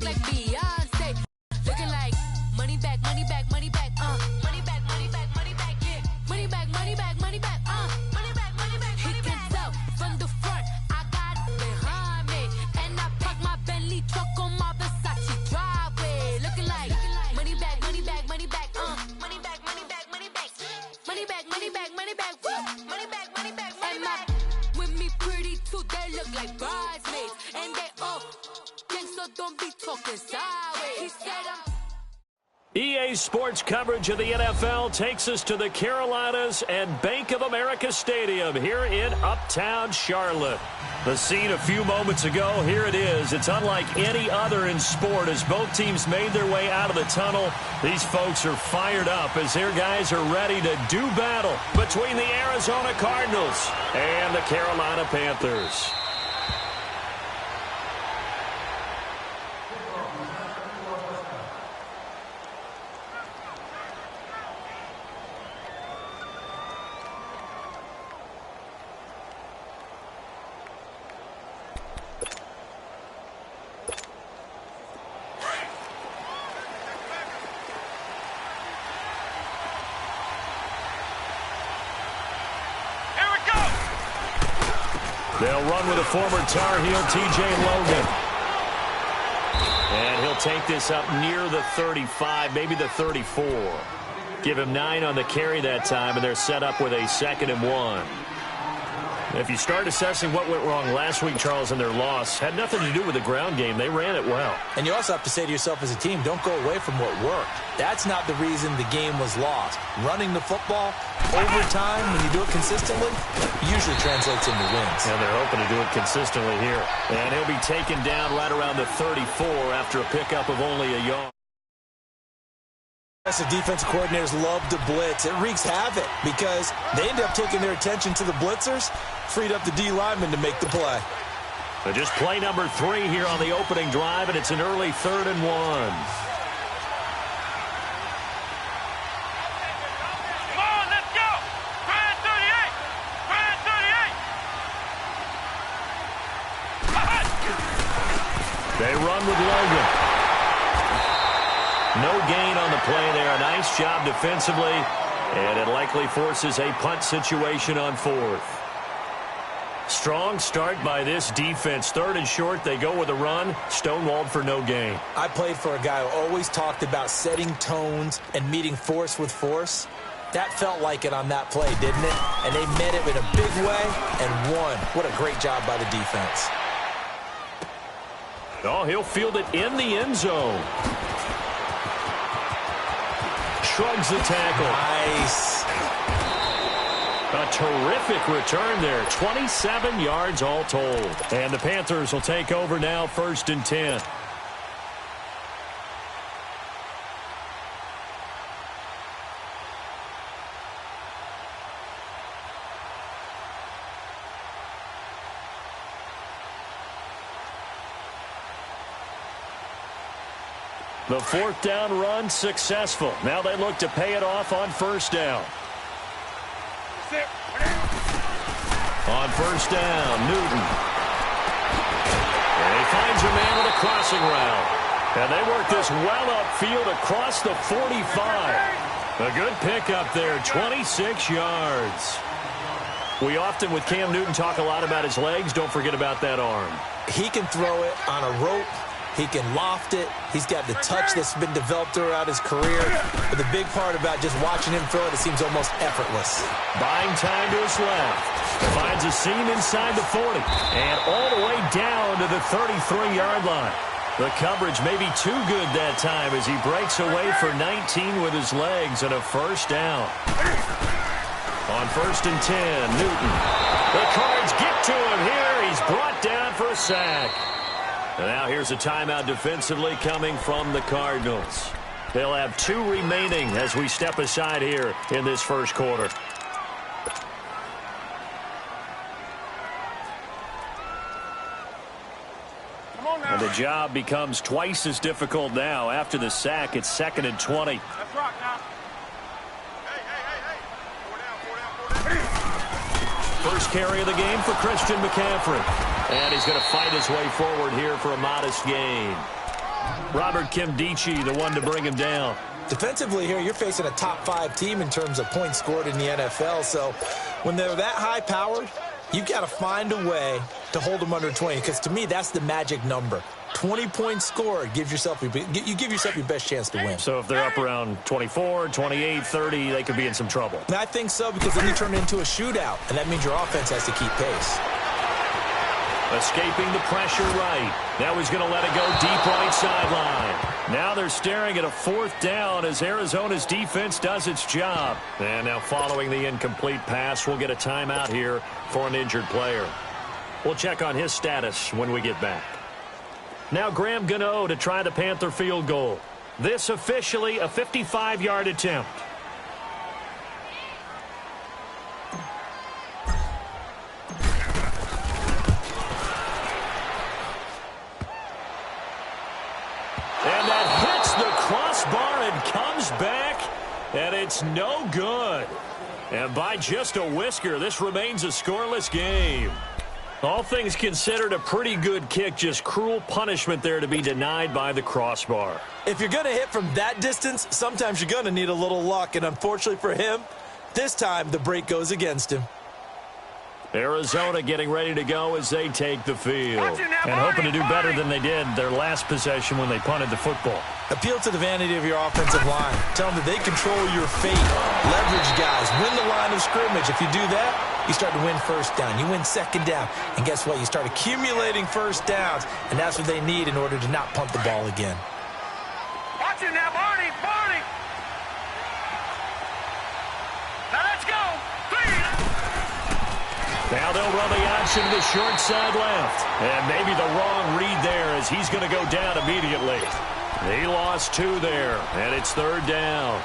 like Beyonce. Looking like money back, money back, money back, money back, money back, money back, yeah. Money back, money back, money back, money back, money back. He can tell from the front, I got it behind me. And I park my Bentley truck on my Versace driveway. Looking like money back, money back, money back, money back, money back, money back. Money back, money back, money back, money back, money back, money back. With me pretty too, they look like bridesmaids. And they all think so, don't be talking sideways. He said I'm EA Sports coverage of the NFL takes us to the Carolinas and Bank of America Stadium here in Uptown Charlotte. The scene a few moments ago, here it is. It's unlike any other in sport as both teams made their way out of the tunnel. These folks are fired up as their guys are ready to do battle between the Arizona Cardinals and the Carolina Panthers. They'll run with a former Tar Heel, T.J. Logan. And he'll take this up near the 35, maybe the 34. Give him 9 on the carry that time, and they're set up with a 2nd and 1. If you start assessing what went wrong last week, Charles, in their loss, had nothing to do with the ground game. They ran it well. And you also have to say to yourself as a team, don't go away from what worked. That's not the reason the game was lost. Running the football over time, when you do it consistently, usually translates into wins. And they're hoping to do it consistently here. And he'll be taken down right around the 34 after a pickup of only a yard. The defensive coordinators love to blitz. It wreaks havoc because they end up taking their attention to the blitzers, freed up the D lineman to make the play. So just play number 3 here on the opening drive, and it's an early 3rd and 1. Come on, let's go! Brand 38! Brand 38! They run with Logan. No gain on the play there. A nice job defensively, and it likely forces a punt situation on 4th. Strong start by this defense. 3rd and short, they go with a run. Stonewalled for no gain. I played for a guy who always talked about setting tones and meeting force with force. That felt like it on that play, didn't it? And they met it in a big way and won. What a great job by the defense. Oh, he'll field it in the end zone. Shrugs the tackle. Nice. A terrific return there. 27 yards all told. And the Panthers will take over now, 1st and 10. The 4th down run successful. Now they look to pay it off on 1st down. On 1st down, Newton. And he finds a man with a crossing route. And they work this well upfield across the 45. A good pickup there, 26 yards. We often, with Cam Newton, talk a lot about his legs. Don't forget about that arm. He can throw it on a rope. He can loft it. He's got the touch that's been developed throughout his career. But the big part about just watching him throw it, it seems almost effortless. Buying time to his left. Finds a seam inside the 40. And all the way down to the 33-yard line. The coverage may be too good that time as he breaks away for 19 with his legs and a 1st down. On 1st and 10, Newton. The Cards get to him here. He's brought down for a sack. And now here's a timeout defensively coming from the Cardinals. They'll have 2 remaining as we step aside here in this 1st quarter. And the job becomes twice as difficult now. After the sack, it's 2nd and 20. Let's rock now. First carry of the game for Christian McCaffrey. And he's going to fight his way forward here for a modest gain. Robert Kimdichie, the one to bring him down. Defensively here, you're facing a top-5 team in terms of points scored in the NFL. So when they're that high-powered, you've got to find a way to hold them under 20. Because to me, that's the magic number. 20 points scored, you give yourself your best chance to win. So if they're up around 24, 28, 30, they could be in some trouble. And I think so, because then you turn it into a shootout, and that means your offense has to keep pace. Escaping the pressure right. Now he's going to let it go deep right sideline. Now they're staring at a 4th down as Arizona's defense does its job. And now following the incomplete pass, we'll get a timeout here for an injured player. We'll check on his status when we get back. Now Graham Gano to try the Panther field goal. This officially a 55-yard attempt. And that hits the crossbar and comes back, and it's no good. And by just a whisker, this remains a scoreless game. All things considered, a pretty good kick, just cruel punishment there to be denied by the crossbar. If you're going to hit from that distance, sometimes you're going to need a little luck, and unfortunately for him, this time the break goes against him. Arizona getting ready to go as they take the field. And hoping to do better than they did their last possession when they punted the football. Appeal to the vanity of your offensive line. Tell them that they control your fate. Leverage guys. Win the line of scrimmage. If you do that, you start to win first down. You win second down. And guess what? You start accumulating first downs. And that's what they need in order to not punt the ball again. Watch it now, Barney. Barney. Now let's go. Now they'll run the option to the short side left. And maybe the wrong read there as he's going to go down immediately. He lost 2 there, and it's 3rd down.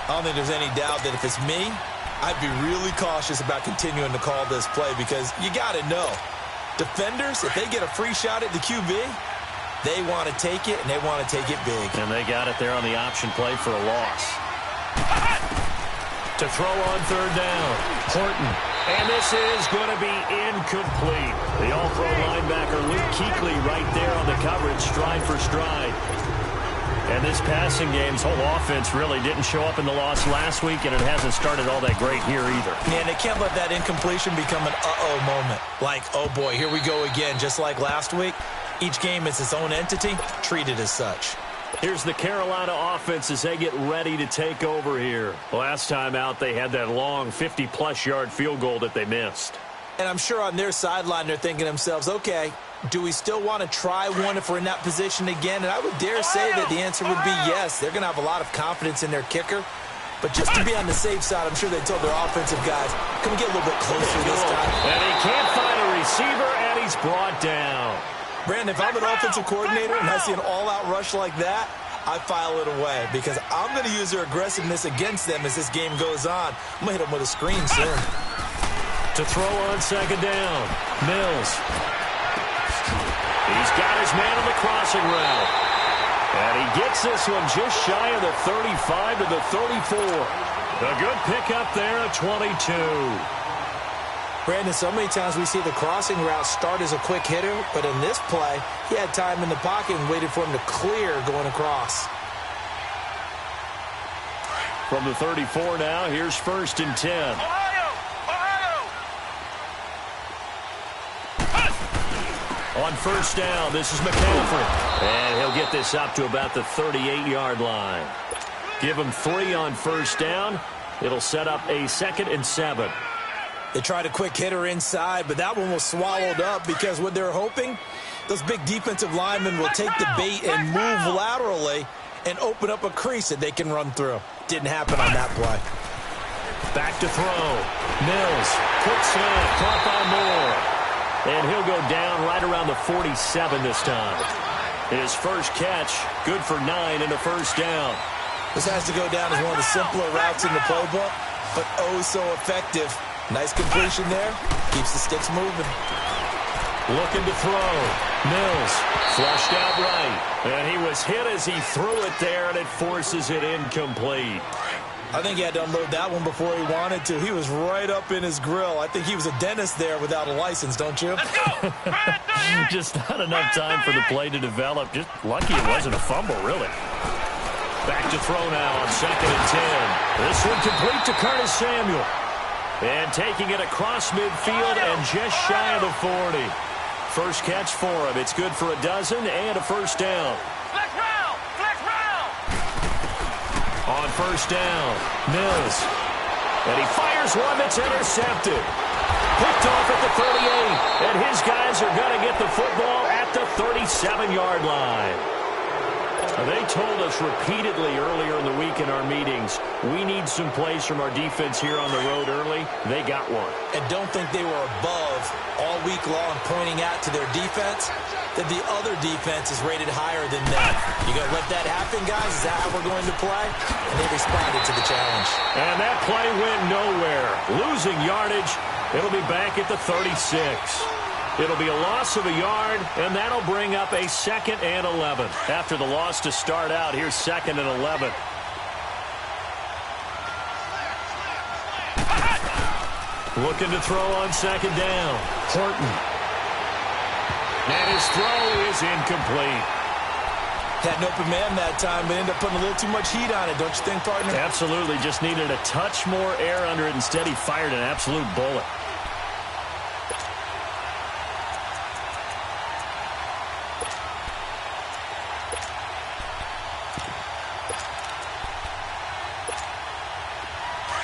I don't think there's any doubt that if it's me, I'd be really cautious about continuing to call this play because you got to know. Defenders, if they get a free shot at the QB, they want to take it, and they want to take it big. And they got it there on the option play for a loss. To throw on 3rd down, Horton. And this is going to be incomplete. The all-pro linebacker Luke Kuechly right there on the coverage, stride for stride. And this passing game's whole offense really didn't show up in the loss last week, and it hasn't started all that great here either. Man, they can't let that incompletion become an uh-oh moment. Like, oh boy, here we go again, just like last week. Each game is its own entity, treated as such. Here's the Carolina offense as they get ready to take over here. Last time out, they had that long 50-plus yard field goal that they missed. And I'm sure on their sideline, they're thinking to themselves, okay, do we still want to try one if we're in that position again? And I would dare say that the answer would be yes. They're going to have a lot of confidence in their kicker. But just to be on the safe side, I'm sure they told their offensive guys, can we get a little bit closer this time? And he can't find a receiver, and he's brought down. Brandon, if I'm an offensive coordinator and I see an all-out rush like that, I file it away because I'm going to use their aggressiveness against them as this game goes on. I'm going to hit them with a screen soon. To throw on 2nd down, Mills. He's got his man on the crossing route. And he gets this one just shy of the 35 to the 34. A good pickup there at 22. Brandon, so many times we see the crossing route start as a quick hitter, but in this play, he had time in the pocket and waited for him to clear going across. From the 34 now, here's 1st and 10. On 1st down, this is McCaffrey. And he'll get this up to about the 38-yard line. Give him 3 on 1st down. It'll set up a 2nd and 7. They tried a quick hitter inside, but that one was swallowed up because what they're hoping, those big defensive linemen will take the bait and move laterally and open up a crease that they can run through. Didn't happen on that play. Back to throw. Mills, quick slant, caught by Moore. And he'll go down right around the 47 this time. His first catch, good for 9 and a 1st down. This has to go down as one of the simpler routes in the playbook, but oh so effective. Nice completion there. Keeps the sticks moving. Looking to throw. Mills flushed out right. And he was hit as he threw it there, and it forces it incomplete. I think he had to unload that one before he wanted to. He was right up in his grill. I think he was a dentist there without a license, don't you? Let's go. Just not enough time for the play to develop. Just lucky it wasn't a fumble, really. Back to throw now on 2nd and 10. This one complete to Curtis Samuel. And taking it across midfield and just shy of the 40. First catch for him. It's good for a dozen and a first down. Flex round. Flex round. On first down, Mills. And he fires one that's intercepted. Picked off at the 38. And his guys are going to get the football at the 37-yard line. They told us repeatedly earlier in the week in our meetings, we need some plays from our defense here on the road early. They got one. And don't think they were above all week long pointing out to their defense that the other defense is rated higher than them. You going to let that happen, guys? Is that how we're going to play? And they responded to the challenge. And that play went nowhere. Losing yardage. It'll be back at the 36. It'll be a loss of a yard, and that'll bring up a 2nd and 11. After the loss to start out, here's 2nd and 11. Looking to throw on 2nd down. Horton. And his throw is incomplete. Had an open man that time, but ended up putting a little too much heat on it, don't you think, partner? Absolutely. Just needed a touch more air under it. Instead, he fired an absolute bullet.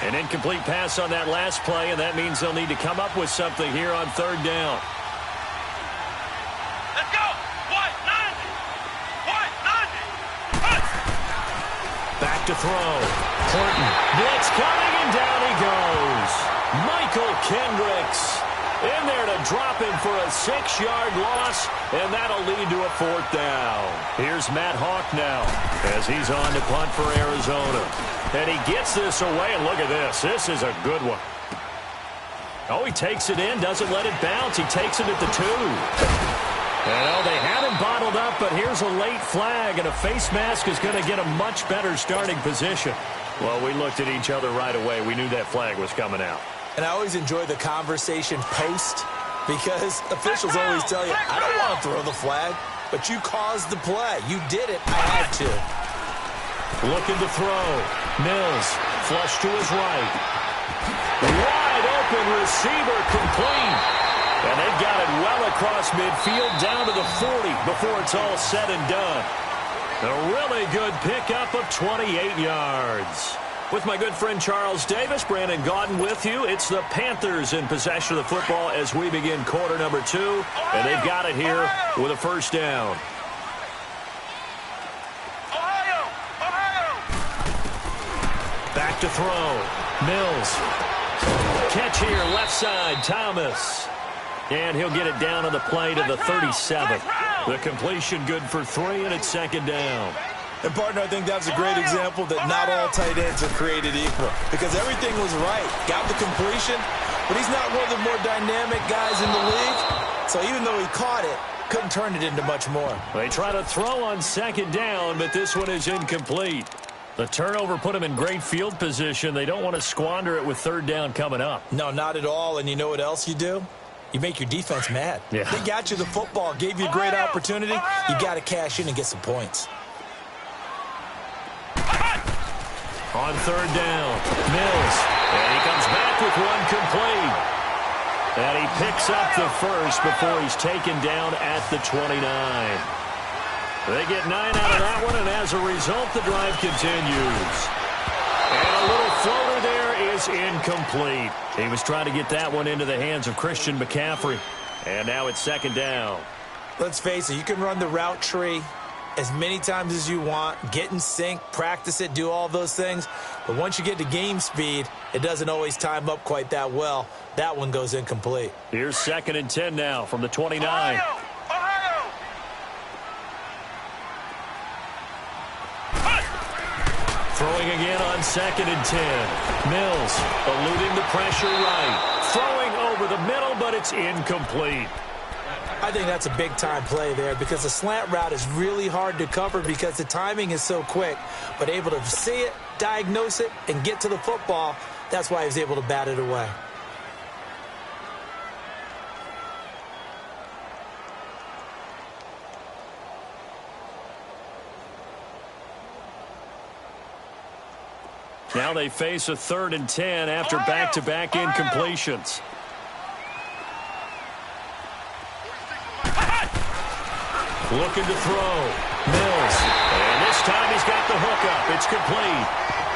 An incomplete pass on that last play, and that means they'll need to come up with something here on 3rd down. Let's go. 190. Back to throw. Horton. Blitz coming, and down he goes. Michael Kendricks in there to drop him for a 6-yard loss, and that'll lead to a 4th down. Here's Matt Hawk now as he's on to punt for Arizona. And he gets this away, and look at this. This is a good one. Oh, he takes it in, doesn't let it bounce. He takes it at the 2. And, oh, they had him bottled up, but here's a late flag, and a face mask is going to get a much better starting position. Well, we looked at each other right away. We knew that flag was coming out. And I always enjoy the conversation post because officials always tell you, I don't want to throw the flag, but you caused the play. You did it. I had to. Looking to throw. Mills, flush to his right. Wide open receiver, complete. And they've got it well across midfield down to the 40 before it's all said and done. A really good pickup of 28 yards. With my good friend Charles Davis, Brandon Gaudin with you. It's the Panthers in possession of the football as we begin quarter number 2. And they've got it here with a first down. Back to throw. Mills. Catch here, left side, Thomas. And he'll get it down on the play to the 37. The completion good for 3, and it's 2nd down. And, partner, I think that's a great example that not all tight ends are created equal because everything was right. Got the completion, but he's not one of the more dynamic guys in the league. So even though he caught it, couldn't turn it into much more. They try to throw on 2nd down, but this one is incomplete. The turnover put him in great field position. They don't want to squander it with 3rd down coming up. No, not at all. And you know what else you do? You make your defense mad. Yeah. They got you the football, gave you a great opportunity. You got to cash in and get some points. On 3rd down, Mills. And he comes back with one complete. And he picks up the first before he's taken down at the 29. They get 9 out of that one, and as a result, the drive continues. And a little floater there is incomplete. He was trying to get that one into the hands of Christian McCaffrey. And now it's 2nd down. Let's face it, you can run the route tree as many times as you want, get in sync, practice it, do all those things. But once you get to game speed, it doesn't always time up quite that well. That one goes incomplete. Here's 2nd and 10 now from the 29. Throwing again on 2nd and 10. Mills eluding the pressure right. Throwing over the middle, but it's incomplete. I think that's a big-time play there because the slant route is really hard to cover because the timing is so quick. But able to see it, diagnose it, and get to the football. That's why he was able to bat it away. Now they face a 3rd and 10 after back-to-back incompletions. Looking to throw. Mills. And this time he's got the hook up. It's complete.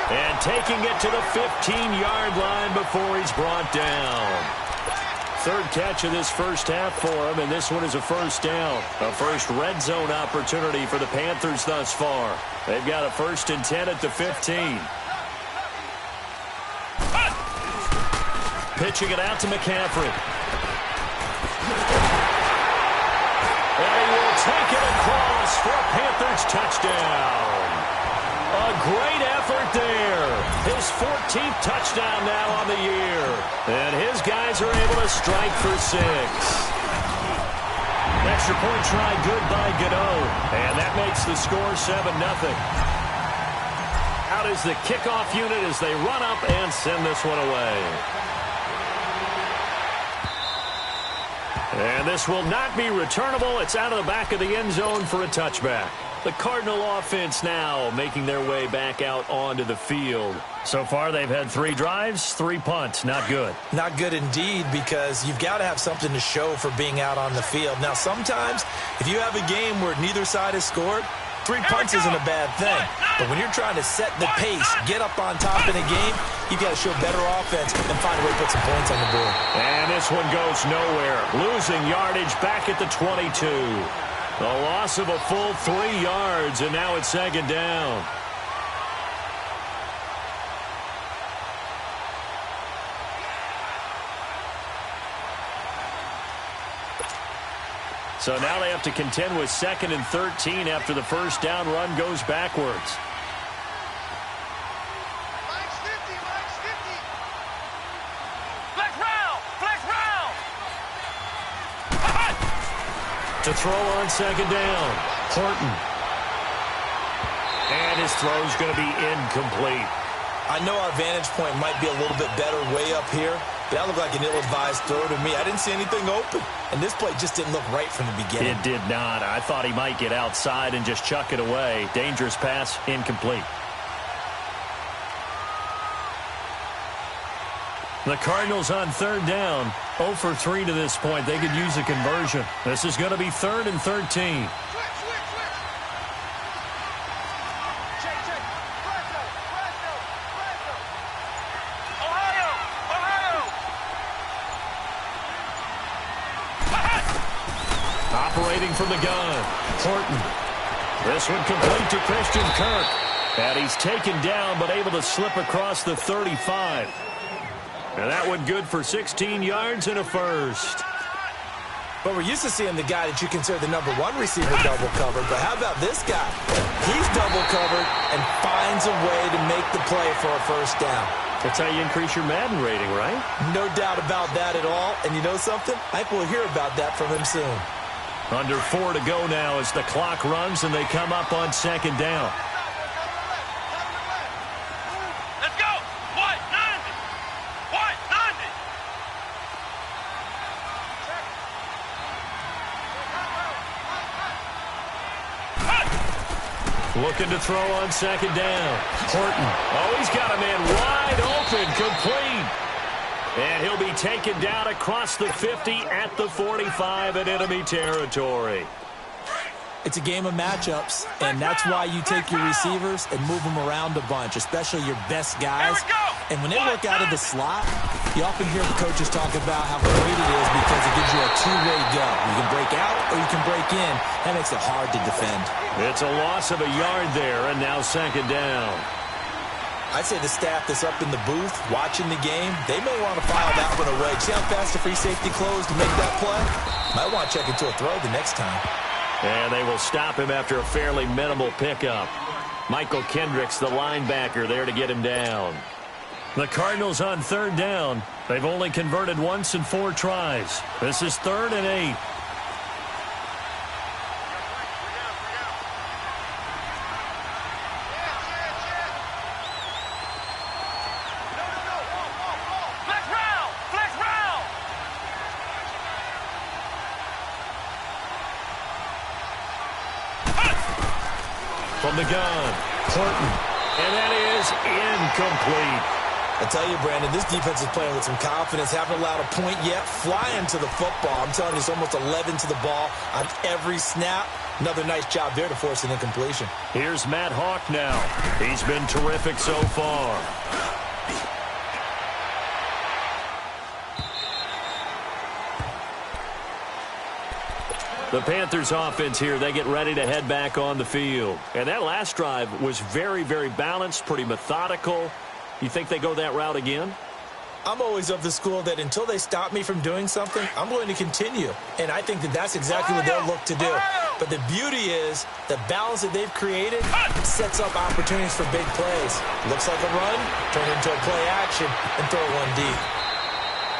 And taking it to the 15-yard line before he's brought down. 3rd catch of this first half for him, and this one is a first down. A first red zone opportunity for the Panthers thus far. They've got a 1st and 10 at the 15. Pitching it out to McCaffrey. And he will take it across for a Panthers touchdown. A great effort there. His 14th touchdown now on the year. And his guys are able to strike for 6. Extra point try good by Godot. And that makes the score 7-0. Out is the kickoff unit as they run up and send this one away. And this will not be returnable. It's out of the back of the end zone for a touchback. The Cardinal offense now making their way back out onto the field. So far, they've had 3 drives, 3 punts. Not good. Not good indeed, because you've got to have something to show for being out on the field. Now, sometimes, if you have a game where neither side has scored, 3 punts isn't a bad thing. But when you're trying to set the pace, get up on top in a game, you've got to show better offense and find a way to put some points on the board. And this one goes nowhere. Losing yardage back at the 22. A loss of a full 3 yards, and now it's 2nd down. So now they have to contend with 2nd and 13 after the first down run goes backwards. To throw on 2nd down. Horton. And his throw's going to be incomplete. I know our vantage point might be a little bit better way up here, but that looked like an ill-advised throw to me. I didn't see anything open, and this play just didn't look right from the beginning. It did not. I thought he might get outside and just chuck it away. Dangerous pass, incomplete. The Cardinals on 3rd down. 0 for 3 to this point. They could use a conversion. This is going to be 3rd and 13. Operating from the gun. Horton. This one complete to Christian Kirk. And he's taken down but able to slip across the 35. And that one good for 16 yards and a first. But we're used to seeing the guy that you consider the #1 receiver double covered. But how about this guy? He's double covered and finds a way to make the play for a first down. That's how you increase your Madden rating, right? No doubt about that at all. And you know something? I think we'll hear about that from him soon. Under 4 to go now as the clock runs and they come up on 2nd down. Let's go! What? 90! What? 90! Looking to throw on 2nd down. Horton. Oh, he's got a man wide open, complete. And he'll be taken down across the 50 at the 45 in enemy territory. It's a game of matchups, and that's why you take your receivers and move them around a bunch, especially your best guys. And when they work out of the slot, you often hear the coaches talk about how great it is because it gives you a two-way go. You can break out or you can break in. That makes it hard to defend. It's a loss of a yard there, and now 2nd down. I'd say the staff that's up in the booth watching the game, they may want to file that one away. See how fast the free safety closed to make that play? Might want to check into a throw the next time. And they will stop him after a fairly minimal pickup. Michael Kendricks, the linebacker, there to get him down. The Cardinals on 3rd down. They've only converted once in 4 tries. This is 3rd and 8. from the gun. Horton. And that is incomplete. I tell you, Brandon, this defense is playing with some confidence. Haven't allowed a point yet. Flying to the football. I'm telling you, it's almost 11 to the ball on every snap. Another nice job there to force an incompletion. Here's Matt Hawk now. He's been terrific so far. The Panthers offense here, they get ready to head back on the field. And that last drive was very, very balanced, pretty methodical. You think they go that route again? I'm always of the school that until they stop me from doing something, I'm going to continue. And I think that that's exactly what they'll look to do. But the beauty is the balance that they've created sets up opportunities for big plays. Looks like a run, turn it into a play action, and throw one deep.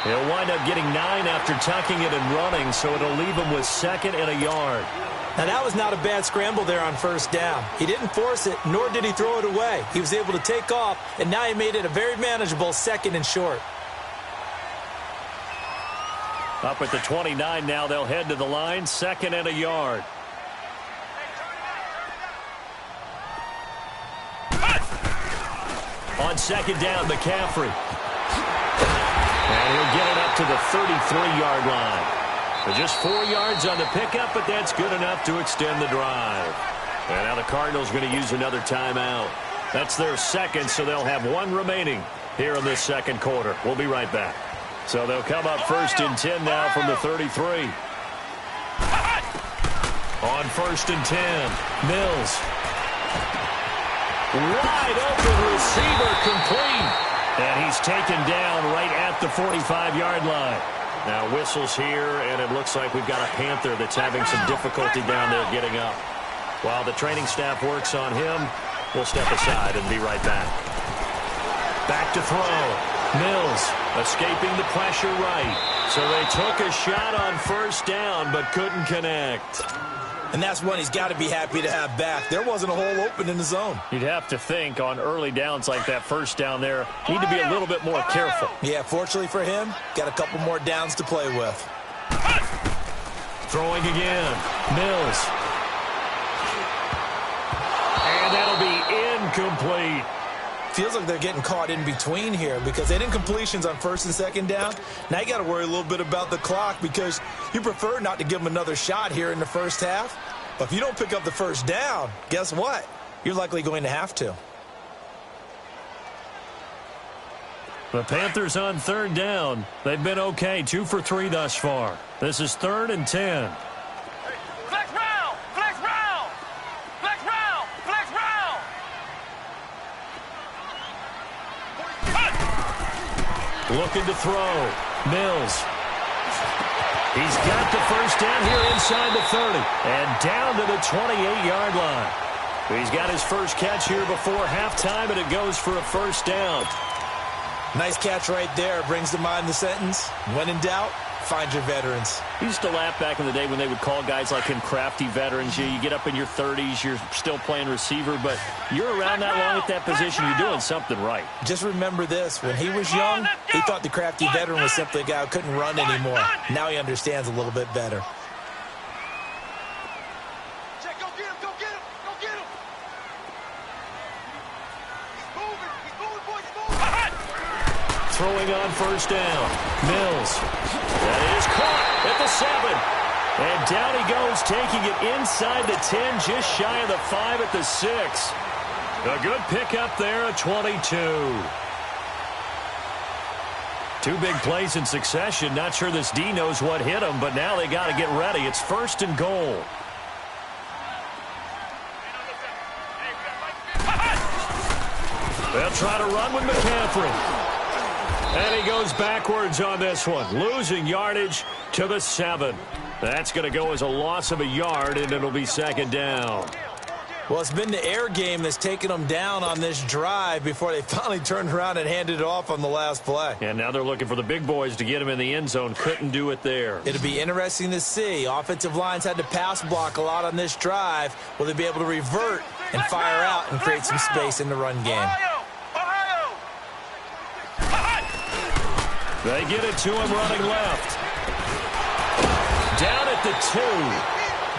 He'll wind up getting 9 after tucking it and running, so it'll leave him with 2nd and a yard. Now, that was not a bad scramble there on first down. He didn't force it, nor did he throw it away. He was able to take off, and now he made it a very manageable 2nd and short. Up at the 29 now, they'll head to the line, 2nd and a yard. On 2nd down, McCaffrey. And he'll get it up to the 33-yard line. Just 4 yards on the pickup, but that's good enough to extend the drive. And now the Cardinals going to use another timeout. That's their 2nd, so they'll have 1 remaining here in this 2nd quarter. We'll be right back. So they'll come up 1st and 10 now from the 33. On 1st and 10, Mills. Wide open receiver, complete. And he's taken down right at the 45-yard line. Now whistles here, and it looks like we've got a Panther that's having some difficulty down there getting up. While the training staff works on him, we'll step aside and be right back. Back to throw. Mills escaping the pressure right. So they took a shot on first down, but couldn't connect. And that's one he's got to be happy to have back. There wasn't a hole open in the zone. You'd have to think on early downs like that first down there, need to be a little bit more careful. Yeah, fortunately for him, got a couple more downs to play with. Throwing again. Mills. And that'll be incomplete. Feels like they're getting caught in between here because they didn't completions on 1st and 2nd down. Now you got to worry a little bit about the clock because you prefer not to give them another shot here in the first half. But if you don't pick up the first down, guess what? You're likely going to have to. The Panthers on 3rd down. They've been okay, 2 for 3 thus far. This is 3rd and 10. Flex round! Flex round! Flex round! Flex round! Looking to throw. Mills. He's got the first down here inside the 30. And down to the 28-yard line. He's got his first catch here before halftime, and it goes for a first down. Nice catch right there. Brings to mind the sentence, when in doubt, find your veterans. I used to laugh back in the day when they would call guys like him crafty veterans. You get up in your 30s, you're still playing receiver, but you're around that long at that position, you're doing something right. Just remember this. When he was young, he thought the crafty veteran was simply a guy who couldn't run anymore. Now he understands a little bit better. Check, go get him, go get him, go get him! He's moving, boys, he's moving! Throwing on first down. Mills. That is caught at the 7. And down he goes, taking it inside the 10, just shy of the 5 at the 6. A good pickup there at 22. 2 big plays in succession. Not sure this D knows what hit him, but now they got to get ready. It's 1st and goal. They'll try to run with McCaffrey. And he goes backwards on this one, losing yardage to the 7. That's going to go as a loss of a yard, and it'll be 2nd down. Well, it's been the air game that's taken them down on this drive before they finally turned around and handed it off on the last play. And now they're looking for the big boys to get him in the end zone. Couldn't do it there. It'll be interesting to see. Offensive lines had to pass block a lot on this drive. Will they be able to revert and fire out and create some space in the run game? They get it to him running left. Down at the 2.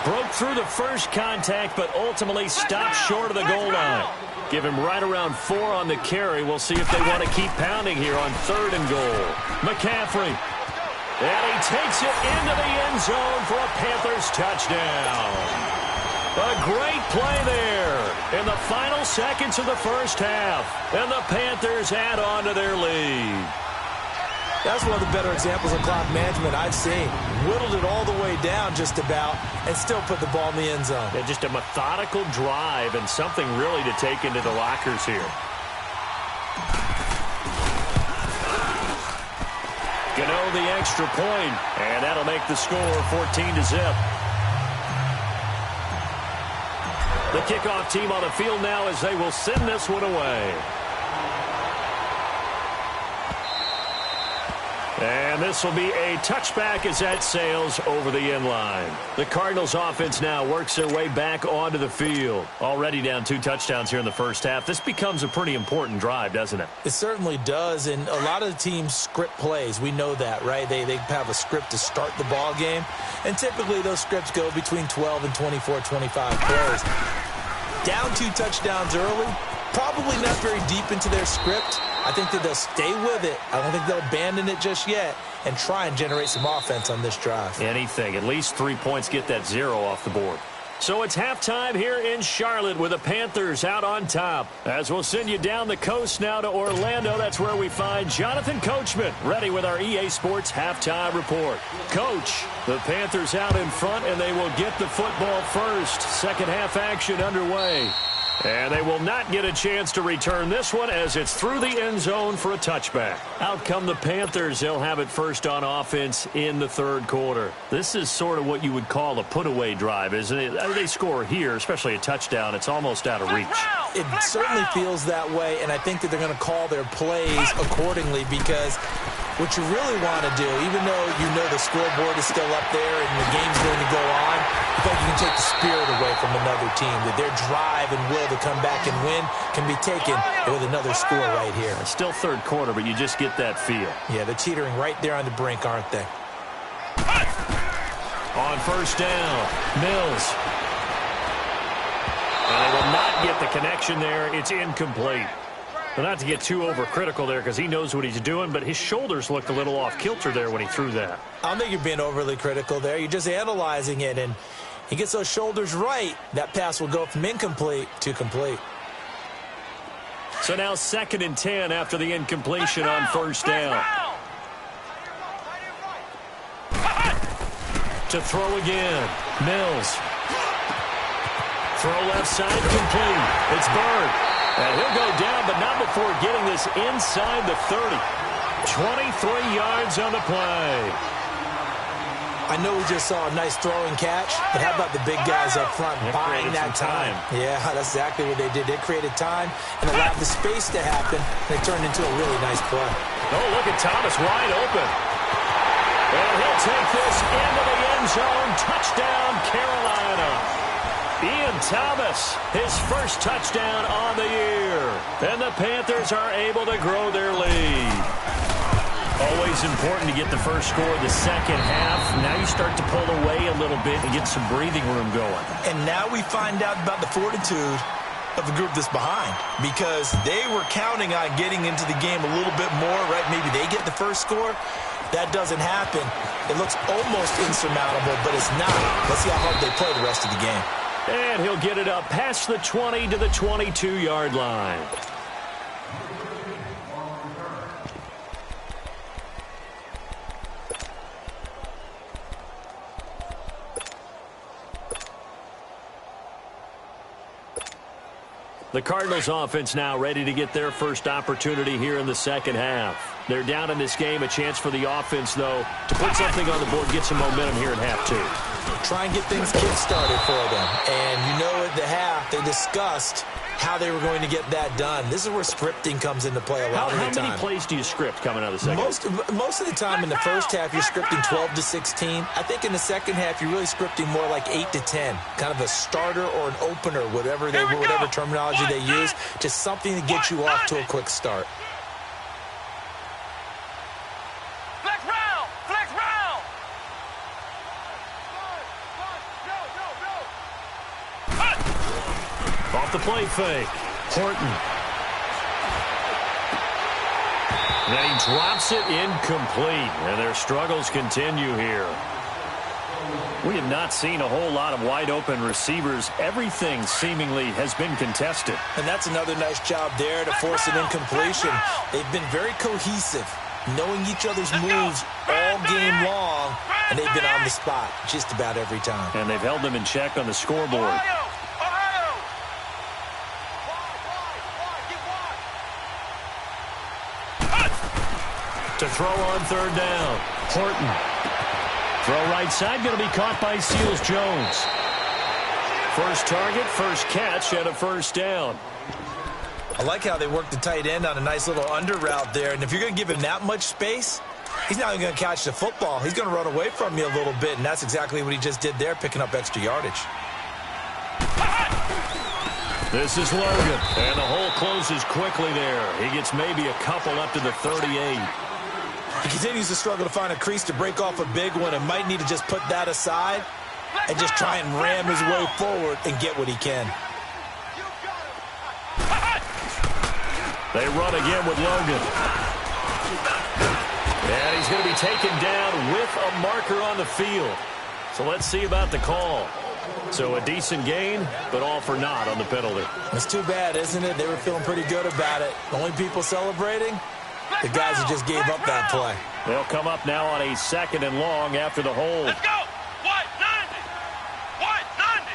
Broke through the first contact, but ultimately stopped short of the goal line. Give him right around 4 on the carry. We'll see if they want to keep pounding here on 3rd and goal. McCaffrey. And he takes it into the end zone for a Panthers touchdown. A great play there in the final seconds of the first half. And the Panthers add on to their lead. That's one of the better examples of clock management I've seen. Whittled it all the way down just about and still put the ball in the end zone. Yeah, just a methodical drive and something really to take into the lockers here. Gano the extra point, and that'll make the score 14-0. The kickoff team on the field now as they will send this one away. And this will be a touchback as that sails over the end line. The Cardinals offense now works their way back onto the field. Already down 2 touchdowns here in the first half. This becomes a pretty important drive, doesn't it? It certainly does, and a lot of the teams script plays. We know that, right? They have a script to start the ball game, and typically those scripts go between 12 and 24, 25 plays. Down 2 touchdowns early, probably not very deep into their script. I think that they'll stay with it. I don't think they'll abandon it just yet and try and generate some offense on this drive. Anything. At least 3 points, get that 0 off the board. So it's halftime here in Charlotte with the Panthers out on top. As we'll send you down the coast now to Orlando, that's where we find Jonathan Coachman ready with our EA Sports halftime report. Coach, the Panthers out in front, and they will get the football first. Second half action underway. And they will not get a chance to return this one as it's through the end zone for a touchback. Out come the Panthers. They'll have it first on offense in the 3rd quarter. This is sort of what you would call a put-away drive, isn't it? They score here, especially a touchdown. It's almost out of reach. It certainly feels that way, and I think that they're going to call their plays accordingly because what you really want to do, even though you know the scoreboard is still up there and the game's going to go on, I think you can take the spirit away from another team, that their drive and will to come back and win can be taken with another score right here. It's still 3rd quarter, but you just get that feel. Yeah, they're teetering right there on the brink, aren't they? On first down, Mills. And they will not get the connection there. It's incomplete. Well, not to get too overcritical there because he knows what he's doing, but his shoulders looked a little off kilter there when he threw that. I don't think you're being overly critical there. You're just analyzing it, and he gets those shoulders right. That pass will go from incomplete to complete. So now 2nd and 10 after the incompletion on first down. To throw again, Mills. Throw left side, complete. It's Bird. And he'll go down, but not before getting this inside the 30. 23 yards on the play. I know we just saw a nice throwing catch, but how about the big guys up front buying that time? Yeah, that's exactly what they did. They created time and allowed the space to happen, and it turned into a really nice play. Oh, look at Thomas wide open. And he'll take this into the end zone. Touchdown, Carolina. Ian Thomas, his first touchdown on the year. And the Panthers are able to grow their lead. Always important to get the first score of the second half. Now you start to pull away a little bit and get some breathing room going. And now we find out about the fortitude of the group that's behind, because they were counting on getting into the game a little bit more, right? Maybe they get the first score. That doesn't happen. It looks almost insurmountable, but it's not. Let's see how hard they play the rest of the game. And he'll get it up past the 20 to the 22-yard line. The Cardinals offense now ready to get their first opportunity here in the second half. They're down in this game. A chance for the offense, though, to put something on the board, get some momentum here in half 2. Try and get things kick-started for them. And you know at the half, they discussed how they were going to get that done. This is where scripting comes into play a lot of the time. How many plays do you script coming out of the second half? Most of the time in the first half, you're scripting 12 to 16. I think in the second half, you're really scripting more like 8 to 10. Kind of a starter or an opener, whatever terminology they use. Just something to get you off to a quick start. Off the play fake. Horton. Then he drops it incomplete. And their struggles continue here. We have not seen a whole lot of wide-open receivers. Everything seemingly has been contested. And that's another nice job there to force an incompletion. They've been very cohesive, knowing each other's moves all game long, and they've been on the spot just about every time. And they've held them in check on the scoreboard. To throw on third down. Horton. Throw right side, going to be caught by Seals-Jones. First target, first catch, and a first down. I like how they work the tight end on a nice little under route there. And if you're going to give him that much space, he's not even going to catch the football. He's going to run away from you a little bit, and that's exactly what he just did there, picking up extra yardage. This is Logan, and the hole closes quickly there. He gets maybe a couple up to the 38. He continues to struggle to find a crease to break off a big one and might need to just put that aside and just try and ram his way forward and get what he can. They run again with Logan. And he's going to be taken down with a marker on the field. So let's see about the call. So a decent gain, but all for naught on the penalty. It's too bad, isn't it? They were feeling pretty good about it. The only people celebrating, the guys who just gave up that play. They'll come up now on a second and long after the hold. Let's go! White 90! White 90!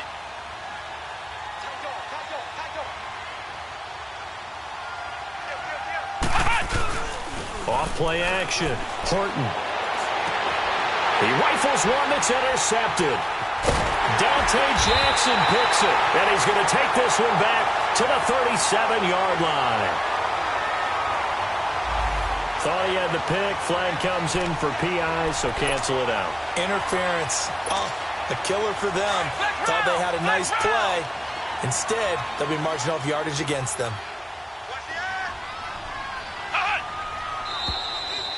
Off play action. Horton. He rifles one that's intercepted. Dante Jackson picks it. And he's going to take this one back to the 37-yard line. Thought he had the pick. Flag comes in for PI, so cancel it out. Interference. Oh, a killer for them. Thought they had a nice play. Instead, they'll be marching off yardage against them.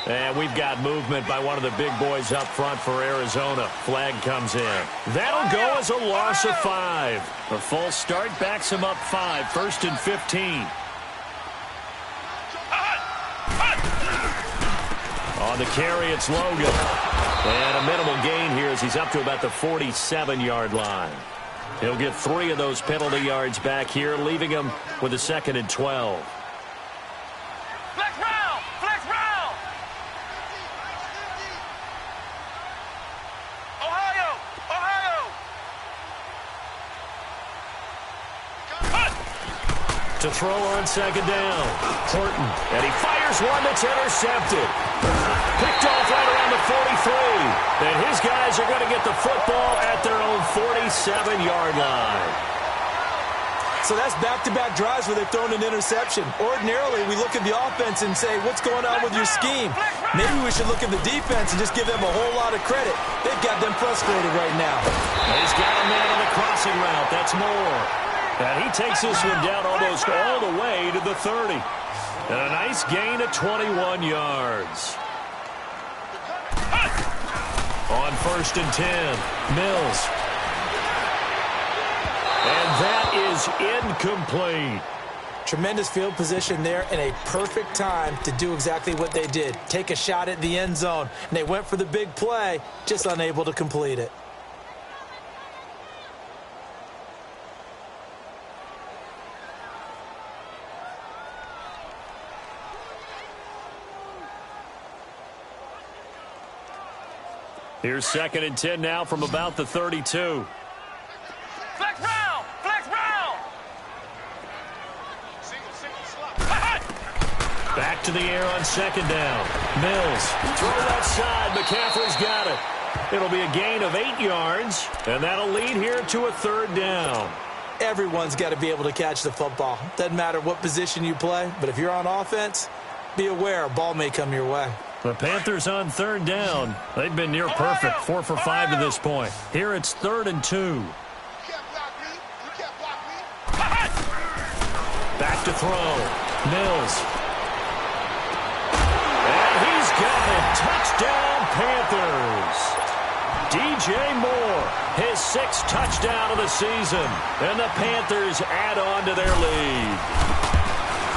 And we've got movement by one of the big boys up front for Arizona. Flag comes in. That'll go as a loss of 5. A false start backs him up 5. 1st and 15. On the carry, it's Logan. And a minimal gain here as he's up to about the 47-yard line. He'll get 3 of those penalty yards back here, leaving him with a 2nd and 12. Flex round! Flex round! Ohio! Ohio! To throw on second down. Horton. And he fires one that's intercepted. Picked off right around the 43. And his guys are going to get the football at their own 47-yard line. So that's back-to-back drives where they've thrown an interception. Ordinarily, we look at the offense and say, what's going on with your scheme? Maybe we should look at the defense and just give them a whole lot of credit. They've got them frustrated right now. He's got a man on the crossing route. That's Moore. And he takes this one down almost all the way to the 30. And a nice gain of 21 yards. On 1st and 10, Mills. And that is incomplete. Tremendous field position there and a perfect time to do exactly what they did. Take a shot at the end zone. And they went for the big play, just unable to complete it. Here's 2nd and 10 now from about the 32. Flex round! Flex round! Back to the air on 2nd down. Mills. Throw left side. McCaffrey's got it. It'll be a gain of 8 yards, and that'll lead here to a 3rd down. Everyone's got to be able to catch the football. Doesn't matter what position you play, but if you're on offense, be aware a ball may come your way. The Panthers on 3rd down. They've been near perfect, 4 for 5 to this point. Here it's 3rd and 2. Back to throw. Mills. And he's got it. Touchdown, Panthers. DJ Moore, his 6th touchdown of the season. And the Panthers add on to their lead.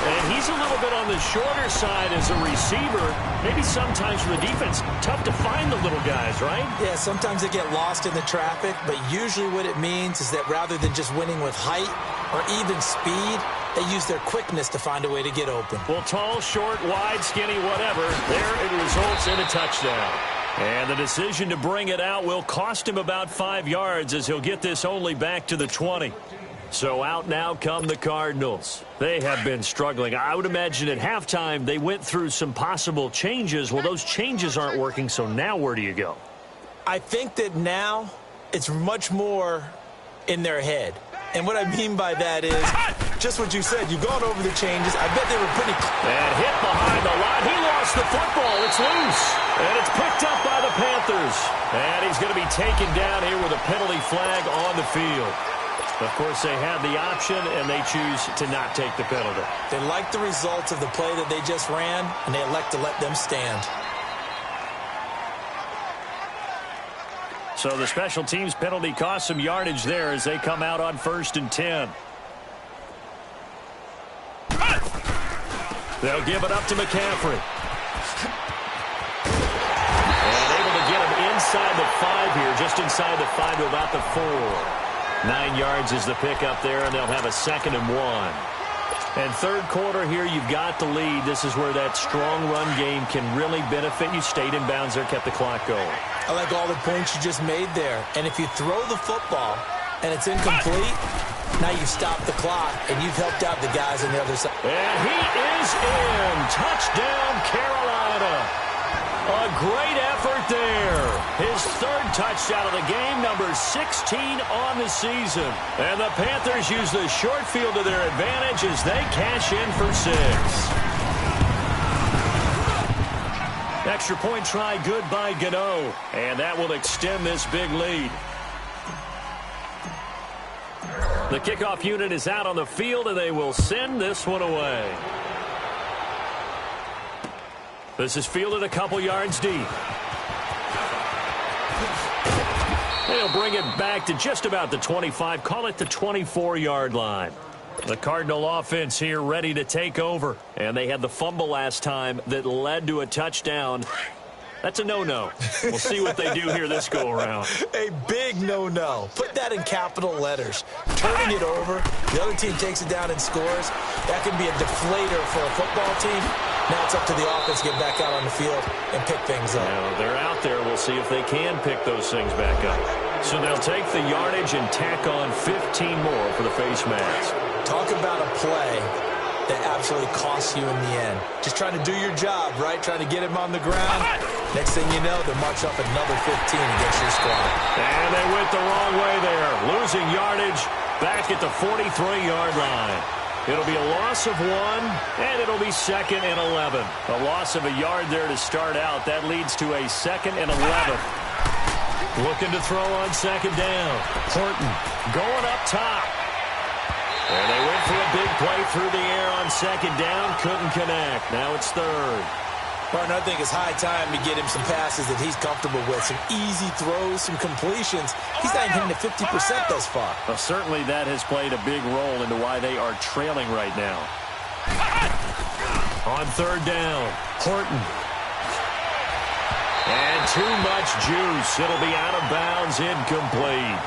And he's a little bit on the shorter side as a receiver. Maybe sometimes for the defense, tough to find the little guys, right? Yeah, sometimes they get lost in the traffic, but usually what it means is that rather than just winning with height or even speed, they use their quickness to find a way to get open. Well, tall, short, wide, skinny, whatever, there it results in a touchdown. And the decision to bring it out will cost him about 5 yards as he'll get this only back to the 20. So out now come the Cardinals. They have been struggling. I would imagine at halftime they went through some possible changes. Well, those changes aren't working, so now where do you go? I think that now it's much more in their head. And what I mean by that is just what you said. You've gone over the changes. I bet they were pretty close. And hit behind the line. He lost the football. It's loose. And it's picked up by the Panthers. And he's going to be taken down here with a penalty flag on the field. Of course, they have the option, and they choose to not take the penalty. They like the results of the play that they just ran, and they elect to let them stand. So the special teams penalty cost some yardage there as they come out on 1st and 10. They'll give it up to McCaffrey. And able to get him inside the 5 here, just inside the 5 to about the 4. 9 yards is the pickup there, and they'll have a 2nd and 1. And third quarter here, you've got the lead. This is where that strong run game can really benefit you. Stayed in bounds there, kept the clock going. I like all the points you just made there. And if you throw the football and it's incomplete, now you've stopped the clock and you've helped out the guys on the other side. And he is in. Touchdown, Carolina. A great effort there. His 3rd touchdown of the game, number 16 on the season. And the Panthers use the short field to their advantage as they cash in for 6. Extra point try good by Gano. And that will extend this big lead. The kickoff unit is out on the field, and they will send this one away. This is fielded a couple yards deep. They'll bring it back to just about the 25. Call it the 24-yard line. The Cardinal offense here ready to take over. And they had the fumble last time that led to a touchdown. That's a no-no. We'll see what they do here this go-around. A big no-no. Put that in capital letters. Turning it over, the other team takes it down and scores. That can be a deflator for a football team. Now it's up to the offense to get back out on the field and pick things up. Now they're out there. We'll see if they can pick those things back up. So they'll take the yardage and tack on 15 more for the face mask. Talk about a play that absolutely costs you in the end. Just trying to do your job, right? Trying to get him on the ground. Next thing you know, they'll march up another 15 against your squad. And they went the wrong way there. Losing yardage back at the 43-yard line. It'll be a loss of 1, and it'll be 2nd and 11. A loss of a yard there to start out. That leads to a 2nd and 11. Looking to throw on 2nd down. Horton going up top. And they went for a big play through the air on 2nd down. Couldn't connect. Now it's 3rd. Martin, I think it's high time to get him some passes that he's comfortable with. Some easy throws, some completions. He's not hitting the 50% thus far. Well, certainly that has played a big role into why they are trailing right now. On 3rd down, Horton. And too much juice. It'll be out of bounds, incomplete.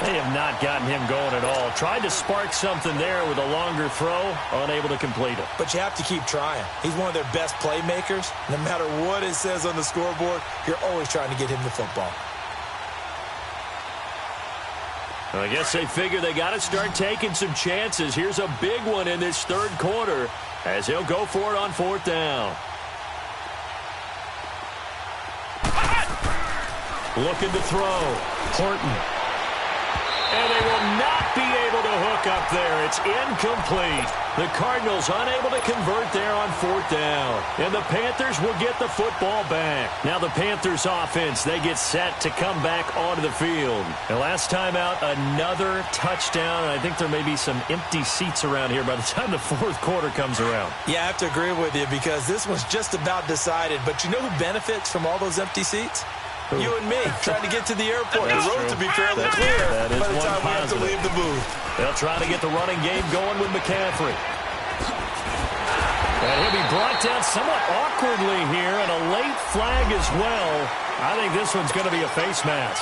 They have not gotten him going at all. Tried to spark something there with a longer throw, unable to complete it. But you have to keep trying. He's one of their best playmakers. No matter what it says on the scoreboard, you're always trying to get him the football. Well, I guess they figure they got to start taking some chances. Here's a big one in this 3rd quarter as he'll go for it on 4th down. Looking to throw. Horton. And they will not be able to hook up there. It's incomplete. The Cardinals unable to convert there on 4th down. And the Panthers will get the football back. Now the Panthers offense, they get set to come back onto the field. And last time out, another touchdown. I think there may be some empty seats around here by the time the 4th quarter comes around. Yeah, I have to agree with you because this one's just about decided. But you know who benefits from all those empty seats? You and me, trying to get to the airport. That's the road true. to be fairly That clear is by the one time we have to positive. leave the booth. They'll try to get the running game going with McCaffrey. And he'll be brought down somewhat awkwardly here, and a late flag as well. I think this one's going to be a face mask.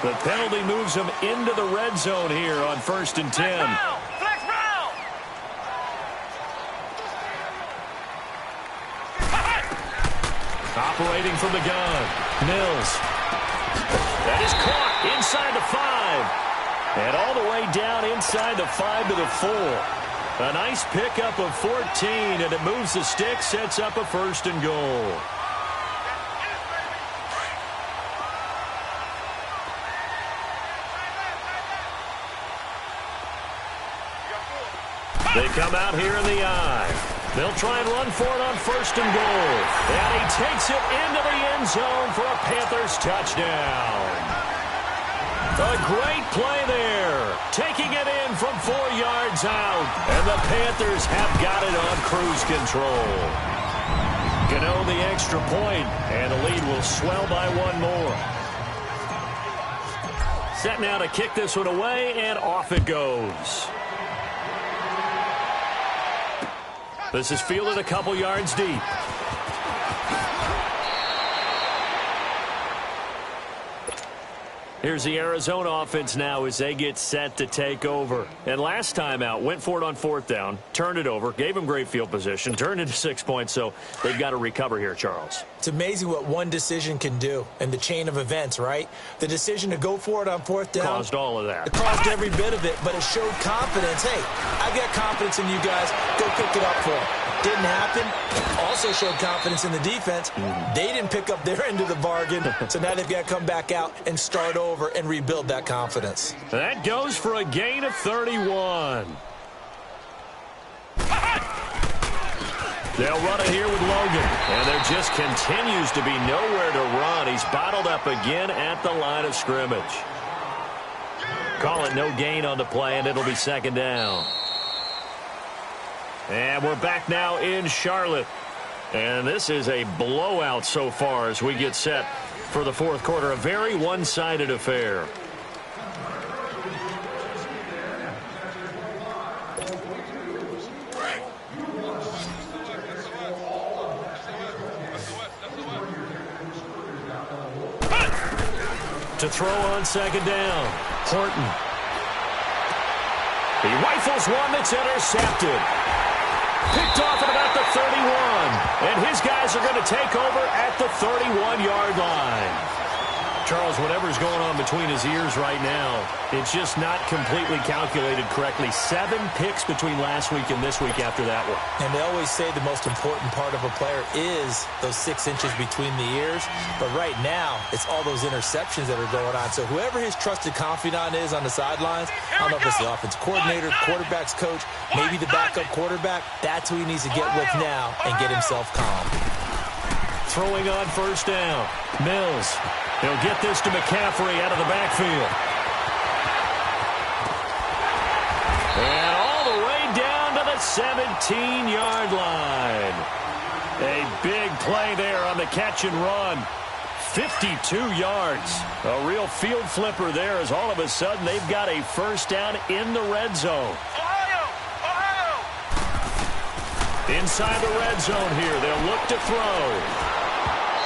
The penalty moves him into the red zone here on 1st and 10. Flex round! Operating from the gun, Mills. That is caught inside the 5. And all the way down inside the 5 to the 4. A nice pickup of 14, and it moves the stick, sets up a 1st and goal. They come out here in the eye. They'll try and run for it on 1st and goal. And he takes it into the end zone for a Panthers touchdown. A great play there. Taking it in from 4 yards out. And the Panthers have got it on cruise control. Gano the extra point, and the lead will swell by 1 more. Set now to kick this one away, and off it goes. This is fielded a couple yards deep. Here's the Arizona offense now as they get set to take over. And last time out, went for it on 4th down, turned it over, gave them great field position, turned into 6 points, so they've got to recover here, Charles. It's amazing what one decision can do in the chain of events, right? The decision to go for it on 4th down. Caused all of that. It caused every bit of it, but it showed confidence. Hey, I've got confidence in you guys. Go pick it up for them. Didn't happen. Also showed confidence in the defense. They didn't pick up their end of the bargain, so now they've got to come back out and start over and rebuild that confidence. That goes for a gain of 31. They'll run it here with Logan, and there just continues to be nowhere to run. He's bottled up again at the line of scrimmage. Call it no gain on the play, and it'll be 2nd down. And we're back now in Charlotte. And this is a blowout so far as we get set for the 4th quarter. A very one-sided affair. To throw on 2nd down, Horton. He rifles one that's intercepted. Picked off at about the 31. And his guys are going to take over at the 31-yard line. Charles, whatever's going on between his ears right now, it's just not completely calculated correctly. 7 picks between last week and this week after that one. And they always say the most important part of a player is those 6 inches between the ears. But right now, it's all those interceptions that are going on. So whoever his trusted confidant is on the sidelines, I don't know if it's the offensive coordinator, the quarterback's coach, maybe the backup quarterback, that's who he needs to get with now and get himself calm. Throwing on 1st down, Mills. He'll get this to McCaffrey out of the backfield. And all the way down to the 17-yard line. A big play there on the catch and run. 52 yards. A real field flipper there as all of a sudden they've got a 1st down in the red zone. Ohio! Inside the red zone here, they'll look to throw.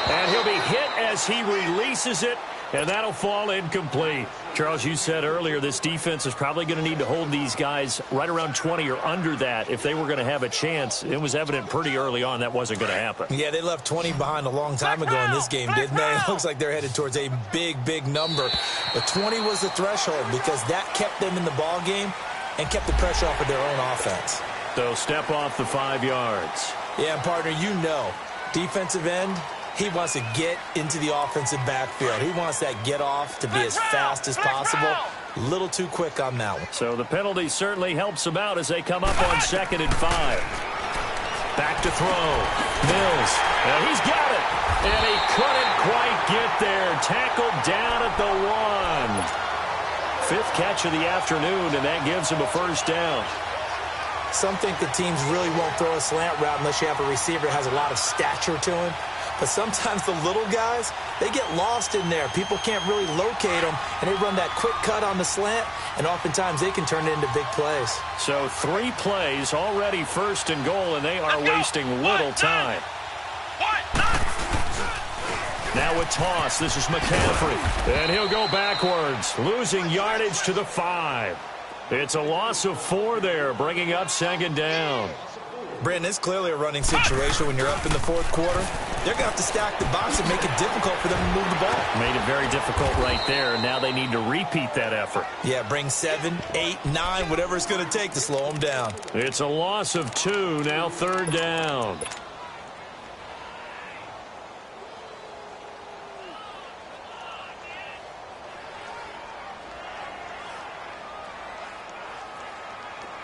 And he'll be hit as he releases it, and that'll fall incomplete. Charles, you said earlier this defense is probably going to need to hold these guys right around 20 or under that if they were going to have a chance. It was evident pretty early on that wasn't going to happen. Yeah, they left 20 behind a long time ago in this game, didn't they? It looks like they're headed towards a big, big number. But 20 was the threshold because that kept them in the ball game and kept the pressure off of their own offense. They'll step off the 5 yards. Yeah, and partner, you know, defensive end, he wants to get into the offensive backfield. He wants that get off to be as fast as possible. A little too quick on that one. So the penalty certainly helps them out as they come up on 2nd and 5. Back to throw. Mills. Now he's got it. And he couldn't quite get there. Tackled down at the 1. 5th catch of the afternoon, and that gives him a 1st down. Some think the teams really won't throw a slant route unless you have a receiver that has a lot of stature to him. But sometimes the little guys, they get lost in there. People can't really locate them, and they run that quick cut on the slant, and oftentimes they can turn it into big plays. So 3 plays, already first and goal, and they are wasting little time. Now a toss. This is McCaffrey. And he'll go backwards, losing yardage to the 5. It's a loss of 4 there, bringing up second down. Brandon, it's clearly a running situation when you're up in the fourth quarter. They're going to have to stack the box and make it difficult for them to move the ball. Made it very difficult right there. Now they need to repeat that effort. Yeah, bring 7, 8, 9, whatever it's going to take to slow them down. It's a loss of 2, now third down.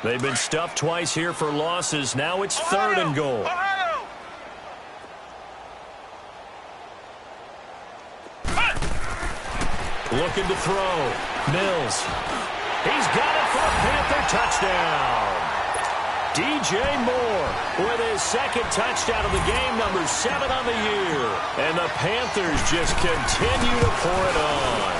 They've been stuffed twice here for losses. Now it's third and goal. Looking to throw. Mills. He's got it for a Panther touchdown. DJ Moore with his second touchdown of the game, number 7 on the year. And the Panthers just continue to pour it on.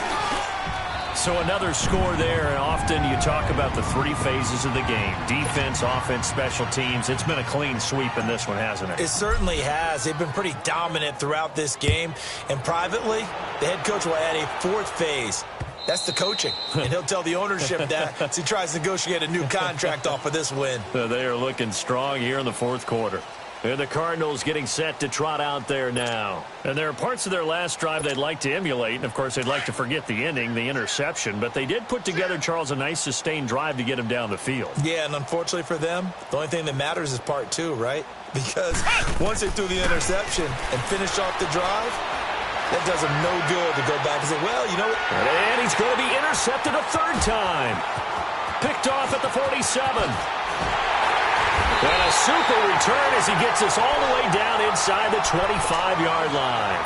So another score there, and often you talk about the 3 phases of the game. Defense, offense, special teams. It's been a clean sweep in this one, hasn't it? It certainly has. They've been pretty dominant throughout this game. And privately, the head coach will add a 4th phase. That's the coaching. And he'll tell the ownership that as he tries to negotiate a new contract off of this win. They are looking strong here in the fourth quarter. And the Cardinals getting set to trot out there now. And there are parts of their last drive they'd like to emulate. And, of course, they'd like to forget the ending, the interception. But they did put together, Charles, a nice sustained drive to get him down the field. Yeah, and unfortunately for them, the only thing that matters is part 2, right? Because once they threw the interception and finished off the drive, that does them no good to go back and say, well, you know what? And he's going to be intercepted a 3rd time. Picked off at the 47. And a super return as he gets us all the way down inside the 25-yard line.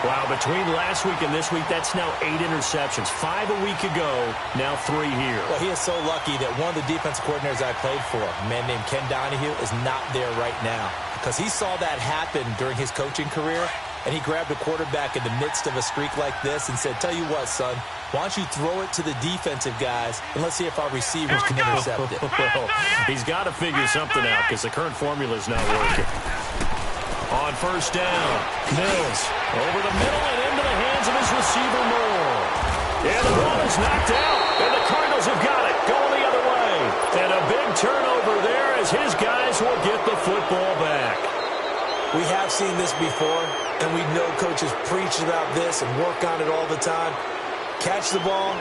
Wow, between last week and this week, that's now 8 interceptions. 5 a week ago, now 3 here. Well, he is so lucky that one of the defensive coordinators I played for, a man named Ken Donahue, is not there right now. Because he saw that happen during his coaching career, and he grabbed a quarterback in the midst of a streak like this and said, tell you what, son, why don't you throw it to the defensive guys, and let's see if our receivers can intercept it. Well, he's got to figure something out because the current formula is not working. On first down, Mills over the middle and into the hands of his receiver, Moore. And the ball is knocked out, and the Cardinals have got it, going the other way. And a big turnover there as his guys will get the football back. We have seen this before, and we know coaches preach about this and work on it all the time. Catch the ball.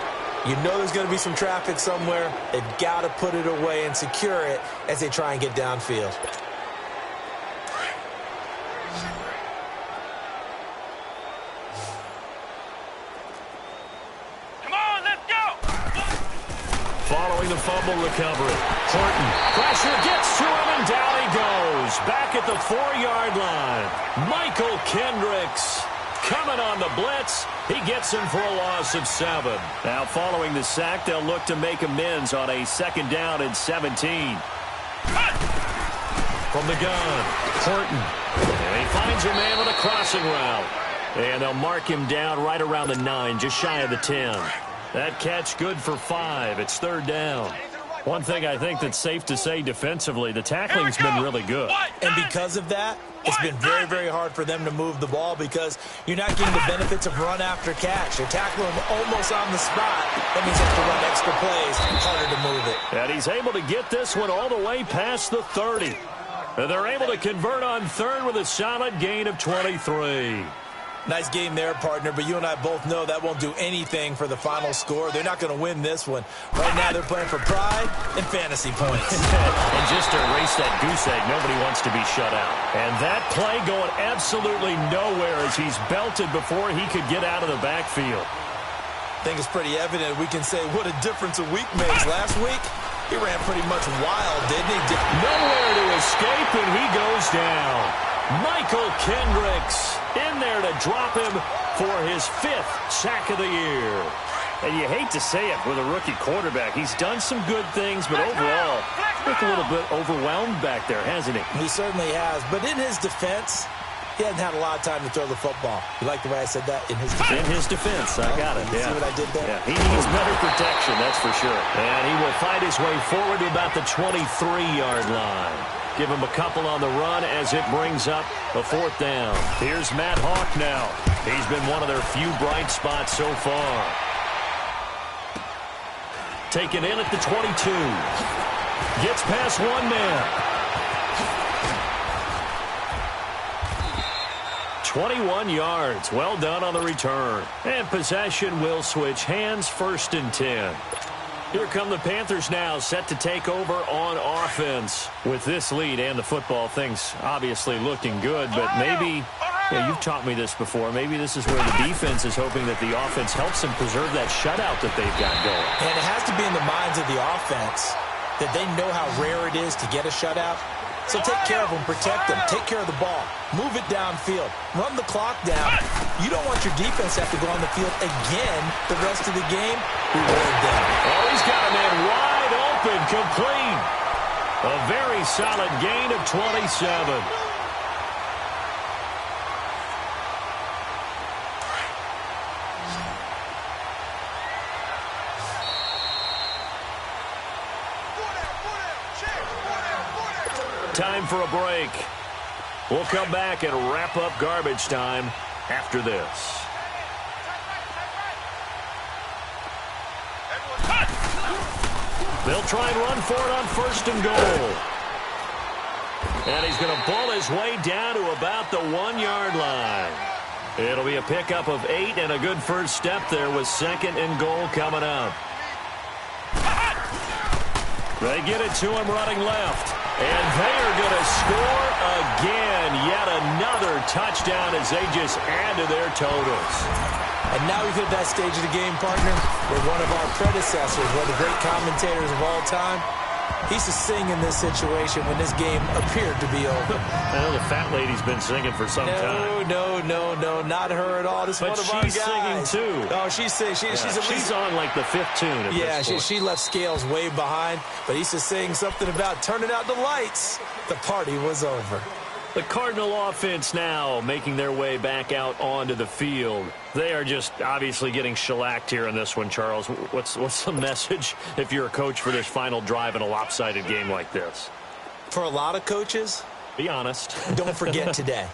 You know there's going to be some traffic somewhere. They've got to put it away and secure it as they try and get downfield. Come on, let's go! Following the fumble recovery, Horton, pressure gets to him, and down he goes. Back at the 4-yard line, Michael Kendricks coming on the blitz. He gets him for a loss of 7. Now following the sack, they'll look to make amends on a 2nd down and 17. From the gun, Horton. And he finds a man on a crossing route. And they'll mark him down right around the 9, just shy of the 10. That catch good for 5. It's 3rd down. One thing I think that's safe to say defensively, the tackling's been really good. And because of that, it's been very, very hard for them to move the ball because you're not getting the benefits of run after catch. You're tackling them almost on the spot. That means you have to run extra plays, harder to move it. And he's able to get this one all the way past the 30. And they're able to convert on 3rd with a solid gain of 23. Nice game there, partner, but you and I both know that won't do anything for the final score. They're not going to win this one. Right now they're playing for pride and fantasy points. And just to erase that goose egg, nobody wants to be shut out. And that play going absolutely nowhere as he's belted before he could get out of the backfield. I think it's pretty evident we can say what a difference a week makes. Last week, he ran pretty much wild, didn't he? Nowhere to escape, and he goes down. Michael Kendricks in there to drop him for his 5th sack of the year. And you hate to say it with a rookie quarterback. He's done some good things, but overall, looked a little bit overwhelmed back there, hasn't he? He certainly has. But in his defense, He hasn't had a lot of time to throw the football. You like the way I said that? In his defense? In his defense. I got it. You see what I did there? Yeah, he needs better protection, that's for sure. And he will fight his way forward to about the 23-yard line. Give him a couple on the run as it brings up a 4th down. Here's Matt Hawk now. He's been one of their few bright spots so far. Taken in at the 22. Gets past one man. 21 yards. Well done on the return. And possession will switch hands, 1st and 10. Here come the Panthers now, set to take over on offense. With this lead and the football, things obviously looking good, but maybe, you've taught me this before, maybe this is where the defense is hoping that the offense helps them preserve that shutout that they've got going. And it has to be in the minds of the offense that they know how rare it is to get a shutout. So take care of them, protect them, take care of the ball, move it downfield, run the clock down. You don't want your defense to have to go on the field again the rest of the game. Reward them. Oh, he's got a man wide open, complete. A very solid gain of 27. Time for a break. We'll come back and wrap up garbage time after this. They'll try and run for it on 1st and goal. And he's going to ball his way down to about the 1-yard line. It'll be a pickup of 8 and a good first step there with 2nd and goal coming up. They get it to him running left. And they are going to score again. Yet another touchdown as they just add to their totals. And now we get to that stage of the game, partner, where one of our predecessors, one of the great commentators of all time, he used to sing in this situation when this game appeared to be over. Well, the fat lady's been singing for some time. No, not her at all. This is one of our guys. But she's singing, too. Oh, she's singing. She's on, like, the 5th tune at this point. She left Scales way behind, but he used to sing something about turning out the lights. The party was over. The Cardinal offense now making their way back out onto the field. They are just obviously getting shellacked here in this one, Charles. What's the message if you're a coach for this final drive in a lopsided game like this? For a lot of coaches, be honest. Don't forget today.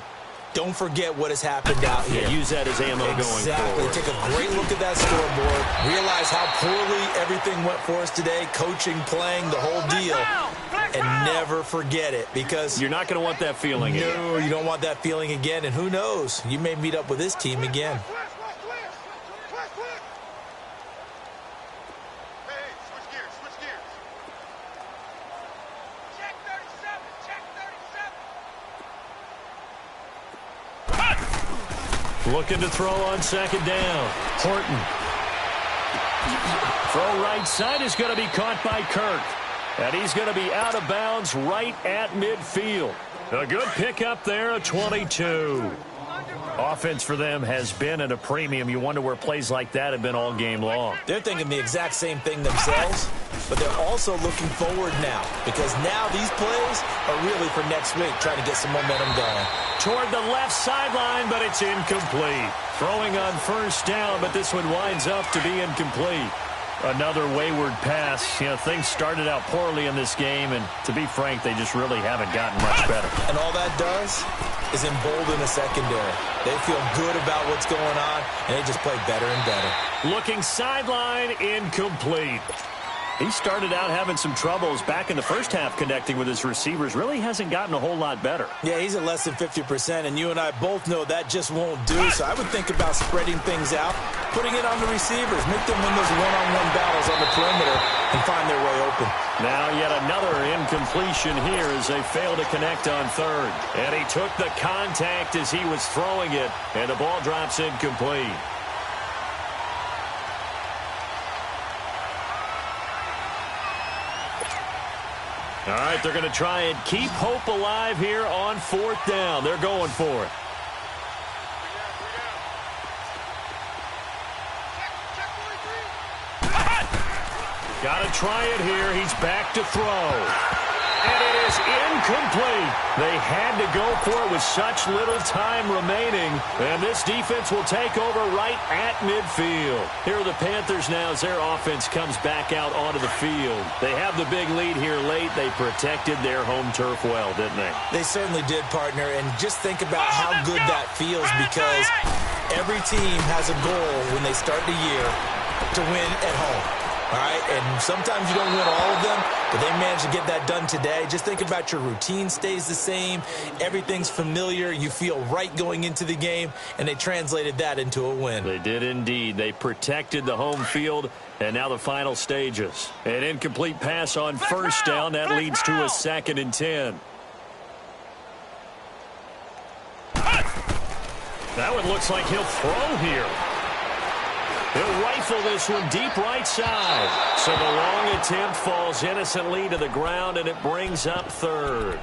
Don't forget what has happened out here. Yeah, use that as ammo going forward. Exactly. Take a great look at that scoreboard. Realize how poorly everything went for us today. Coaching, playing, the whole deal. And never forget it, because you're not going to want that feeling again. No, you don't want that feeling again. And who knows? You may meet up with this team again. Looking to throw on 2nd down. Horton. Throw right side is going to be caught by Kirk. And he's going to be out of bounds right at midfield. A good pickup there, a 22. Offense for them has been at a premium. You wonder where plays like that have been all game long. They're thinking the exact same thing themselves, but they're also looking forward now, because now these plays are really for next week, trying to get some momentum going. Toward the left sideline, but it's incomplete. Throwing on 1st down, but this one winds up to be incomplete. Another wayward pass. Things started out poorly in this game, and to be frank, they just really haven't gotten much better. And all that does is embolden the secondary. They feel good about what's going on, and they just play better and better. Looking sideline, incomplete. He started out having some troubles back in the first half connecting with his receivers. Really hasn't gotten a whole lot better. Yeah, he's at less than 50%, and you and I both know that just won't do. So I would think about spreading things out, putting it on the receivers, make them win those one-on-one battles on the perimeter and find their way open. Now yet another incompletion here as they fail to connect on 3rd. And he took the contact as he was throwing it, and the ball drops incomplete. All right, they're going to try and keep hope alive here on 4th down. They're going for it. Got to try it here. He's back to throw. And it is incomplete. They had to go for it with such little time remaining. And this defense will take over right at midfield. Here are the Panthers now as their offense comes back out onto the field. They have the big lead here late. They protected their home turf well, didn't they? They certainly did, partner. And just think about how good that feels, because every team has a goal when they start the year to win at home. All right, and sometimes you don't win all of them, but they managed to get that done today. Just think about your routine stays the same. Everything's familiar. You feel right going into the game, and they translated that into a win. They did indeed. They protected the home field, and now the final stages. An incomplete pass on first down. That leads to a 2nd and 10. That one looks like he'll throw here. He'll rifle this one deep right side. So the long attempt falls innocently to the ground, and it brings up 3rd.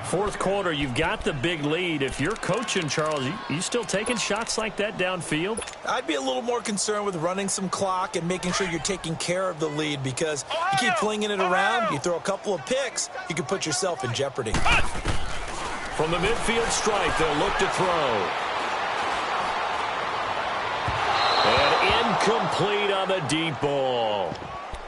4th quarter, you've got the big lead. If you're coaching, Charles, you still taking shots like that downfield? I'd be a little more concerned with running some clock and making sure you're taking care of the lead, because you keep flinging it around, you throw a couple of picks, you can put yourself in jeopardy. From the midfield stripe, they'll look to throw. And incomplete on the deep ball.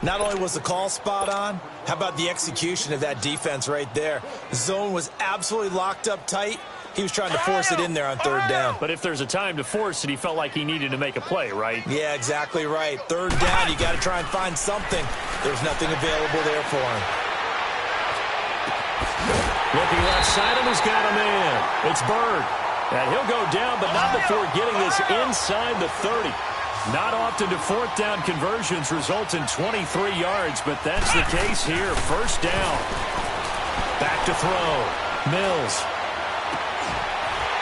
Not only was the call spot on, how about the execution of that defense right there? The zone was absolutely locked up tight. He was trying to force it in there on 3rd down. But if there's a time to force it, he felt like he needed to make a play, right? Yeah, exactly right. 3rd down, you got to try and find something. There's nothing available there for him. Looking left side, and he's got a man. It's Bird. And he'll go down, but not before getting this inside the 30. Not often do 4th down conversions result in 23 yards, but that's the case here. 1st down. Back to throw. Mills.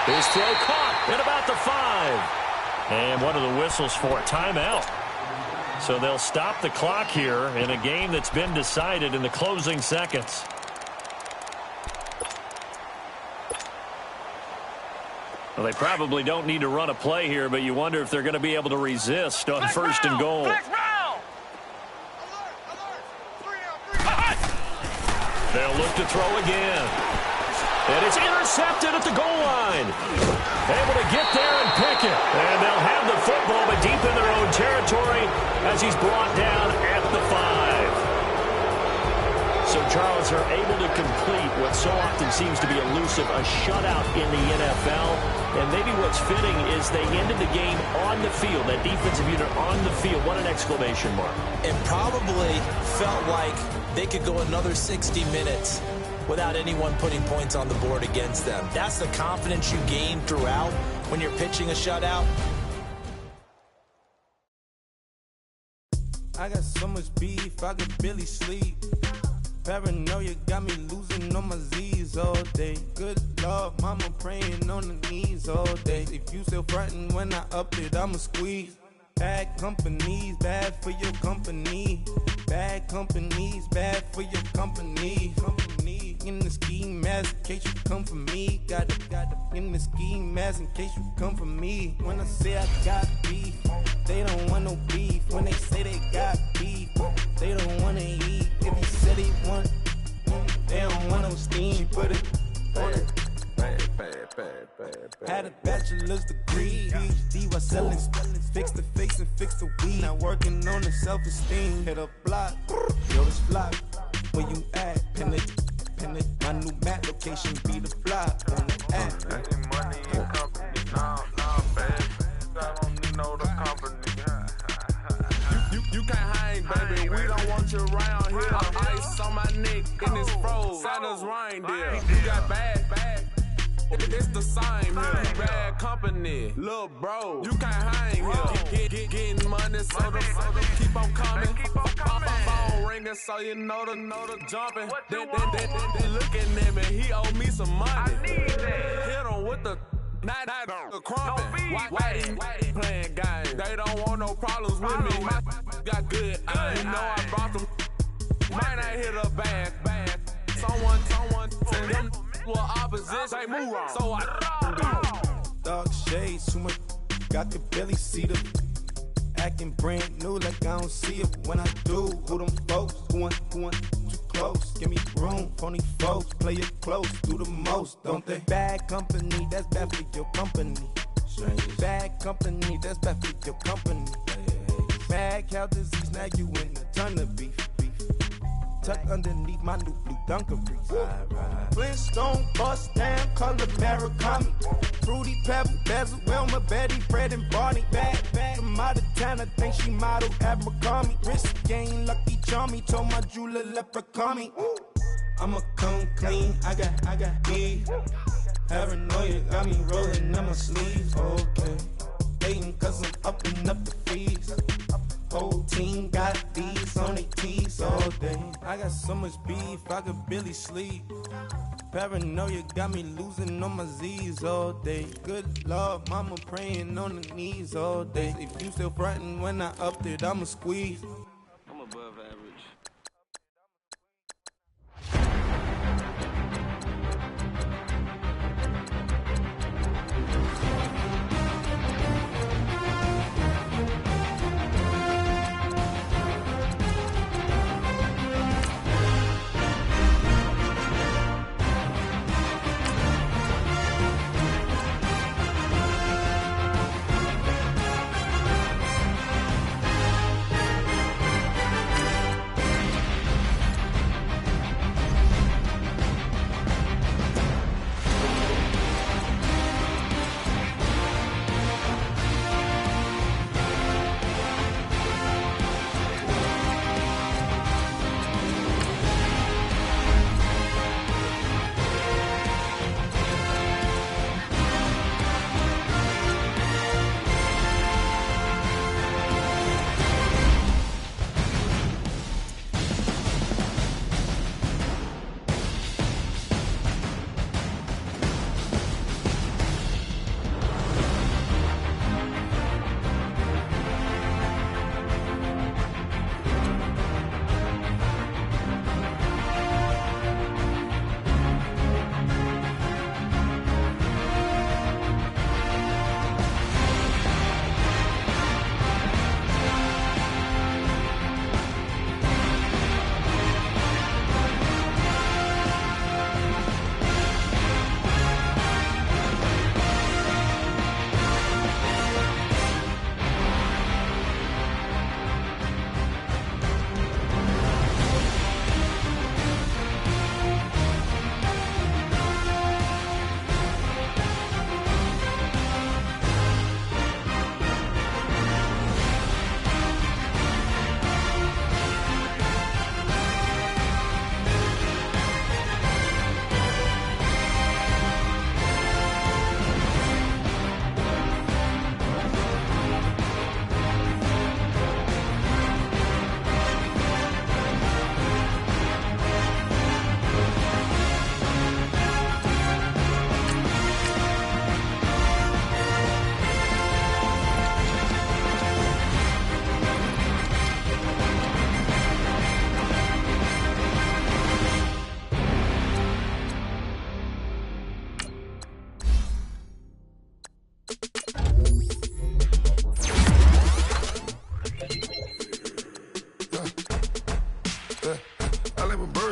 His throw caught at about the 5. And what are the whistles for? Timeout. So they'll stop the clock here in a game that's been decided in the closing seconds. Well, they probably don't need to run a play here, but you wonder if they're going to be able to resist on 1st and goal. They'll look to throw again. And it's intercepted at the goal line. Able to get there and pick it. And they'll have the football, but deep in their own territory as he's brought down at the 5. So, Charles, are able to complete what so often seems to be elusive, a shutout in the NFL. And maybe what's fitting is they ended the game on the field, that defensive unit on the field. What an exclamation mark. And probably felt like they could go another 60 minutes without anyone putting points on the board against them. That's the confidence you gain throughout when you're pitching a shutout. I got so much beef, I could barely sleep. Paranoia got me losing on my Z's all day. Good Lord, mama praying on the knees all day. If you still frontin' when I up it, I'ma squeeze. Bad companies, bad for your company. Bad companies, bad for your company. Company in the ski mask in case you come for me. Got it in the ski mask in case you come for me. When I say I got beef, they don't want no beef. When they say they got beef, they don't wanna eat. If you said they want, they don't want no steam. Put it on it. Had a bachelor's degree, PhD while selling, fix the face and fix the weed. Now working on the self-esteem. Hit a block, yo, this block. Where you at? Pin it. My new map location be the block on the app. Making money in company, nah, baby. I don't need no the company. You can't hang, baby. We don't want you around here. Ice on my neck and it's froze. Santa's reindeer. You got bad. It's the same here. Bad company, little bro. You can't hang here. Getting money, so the keep on coming. Phone ringing, so you know the jumping. They looking at me. He owe me some money. Hit him with the night crumping. Why they playing games? They don't want no problems with me. Got good. You know I brought them. Might not hit a bad. Someone tell them. Well, opposition, say move on. So I Dark shades, too much. I could barely see them. Acting brand new, like I don't see it when I do. Who them folks? Who want too close. Give me room, phony folks, play it close, do the most, don't they? Bad company, that's bad for your company. Bad company, that's bad for your company. Mad cow disease, now you in a ton of beef. Tuck underneath my new blue Dunkarees. Flintstone, bust down, color Murakami. Fruity Pebble, Bezel, Wilma, Betty, Fred, and Barney. Bad from out of town, I think she model Abercrombie. Wrist game, Lucky Charmy, told my jeweler leprechaun. I'ma come clean, I got beef. Paranoia got me rolling on my sleeves, okay. Hating cause I'm upping up the fees. Whole team got these on their tees all day. I got so much beef, I could barely sleep. Paranoia got me losing on my Z's all day. Good Lord, mama praying on the knees all day. If you still frontin' when I upped it, I'ma squeeze. I'm above average.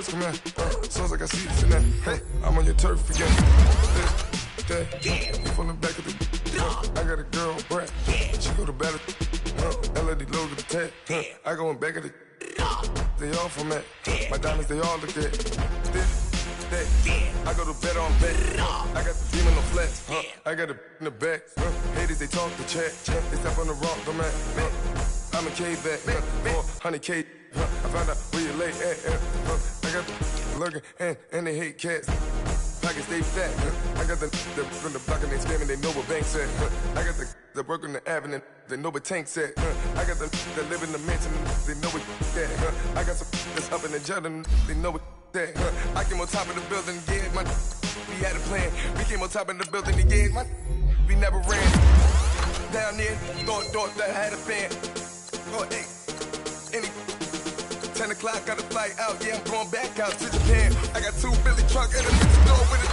Come here, soon as I got seats in there. Hey, I'm on your turf again. You from the back of the. I got a girl, Brett. She go to battle. LED logo the tag. I go in back of the. They all from that. My diamonds, they all look at. I go to bed on bed. I got the dream on the flex. I got it in the back. Haters, they talk the chat. They step on the rock, the man. I'm a K-back. 400K. I found out where you lay at. I got the lurking and they hate cats. Pockets stay fat. I got the from the block and they scamming, they know what banks at. I got the work on the avenue, they know what tanks at. I got the live in the mansion, they know what that. I got some that's up in the jet and they know what that. I came on top of the building, yeah, my we had a plan. We came on top of the building, yeah, my we never ran. Down there, thought that had a fan. Oh, hey, any 10 o'clock, got a flight out, yeah, I'm going back out to Japan. I got 2 Billy truck and a bitch door with it.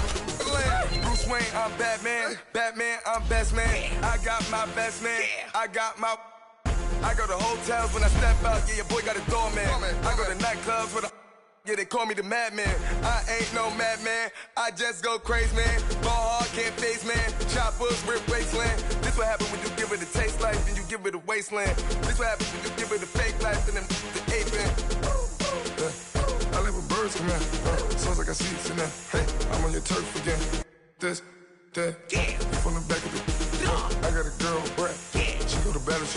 Land. Bruce Wayne, I'm Batman. Batman, I'm best man. I got my best man. I got my. I go to hotels when I step out, yeah, your boy got a doorman. I go to nightclubs with a. Yeah, they call me the madman. I ain't no madman. I just go crazy, man. Ball hard, can't face, man. Choppers, rip wasteland. This what happens when you give it a taste life, then you give it a wasteland. This what happens when you give it a fake life, then the aping. I live with birds come in. Sounds like I see it in there. Hey, I'm on your turf again. This, that, yeah. From the back of the. I got a girl, Brett. Yeah. She go to battle.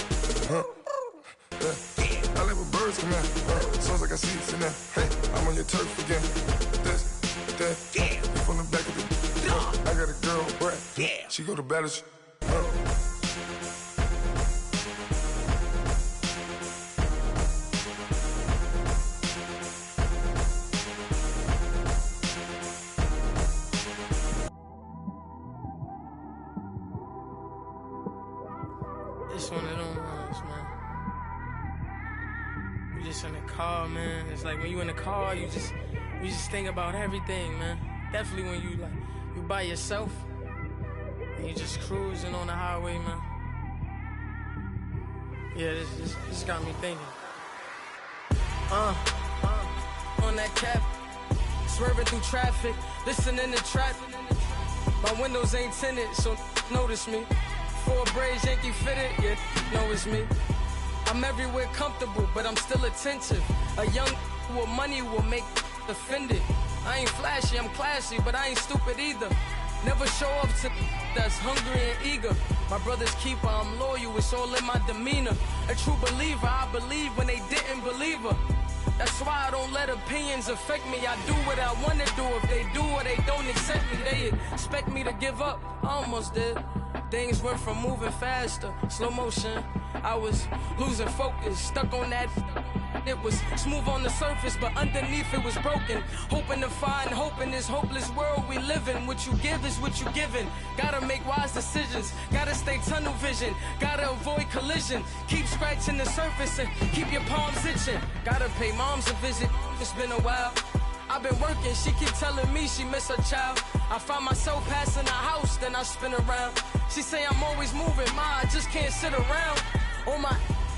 I live with birds come in. Sounds like I see it in there. Hey, I'm on your turf again. This, that, yeah. From the back of the. I got a girl, Brett. Yeah. She go to battle. It's one of them ones, man. You just in the car, man. It's like when you in the car, you just think about everything, man. Definitely when you by yourself and you just cruising on the highway, man. Yeah, this got me thinking. On that cap, swerving through traffic, listening to traffic. My windows ain't tinted, so notice me. 4 braids, Yankee fitted, yeah, know it's me. I'm everywhere comfortable, but I'm still attentive. A young with money will make offended. I ain't flashy, I'm classy, but I ain't stupid either. Never show up to that's hungry and eager. My brother's keeper, I'm loyal, it's all in my demeanor. A true believer, I believe when they didn't believe her. That's why I don't let opinions affect me. I do what I want to do. If they do or they don't accept me, they expect me to give up. I almost did. Things went from moving faster, slow motion. I was losing focus, stuck on that. It was smooth on the surface, but underneath it was broken. Hoping to find hope in this hopeless world we live in. What you give is what you given. Gotta make wise decisions. Gotta stay tunnel vision. Gotta avoid collision. Keep scratching the surface and keep your palms itching. Gotta pay moms a visit. It's been a while. I've been working, she keep telling me she miss her child. I find myself passing the house, then I spin around. She say I'm always moving, ma, I just can't sit around. Oh my,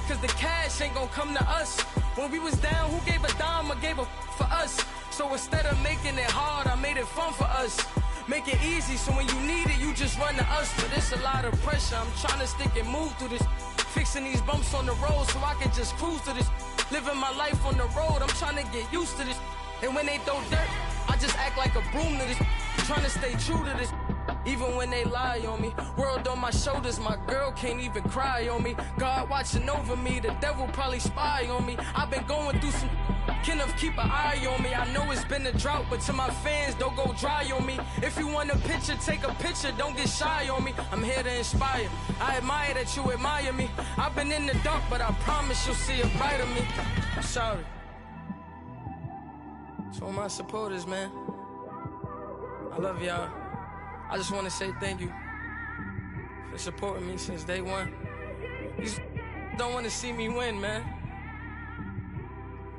cause the cash ain't gon' come to us. When we was down, who gave a dime or gave a for us? So instead of making it hard, I made it fun for us. Make it easy, so when you need it, you just run to us. But it's a lot of pressure, I'm trying to stick and move through this. Fixing these bumps on the road so I can just cruise to this. Living my life on the road, I'm trying to get used to this. And when they throw dirt, I just act like a broom to this. Trying to stay true to this. Even when they lie on me. World on my shoulders, my girl can't even cry on me. God watching over me, the devil probably spy on me. I've been going through some. Can of keep an eye on me. I know it's been a drought, but to my fans, don't go dry on me. If you want a picture, take a picture, don't get shy on me. I'm here to inspire. I admire that you admire me. I've been in the dark, but I promise you'll see a brighter me. I'm sorry. To all my supporters, man. I love y'all. I just want to say thank you for supporting me since day one. You don't want to see me win, man.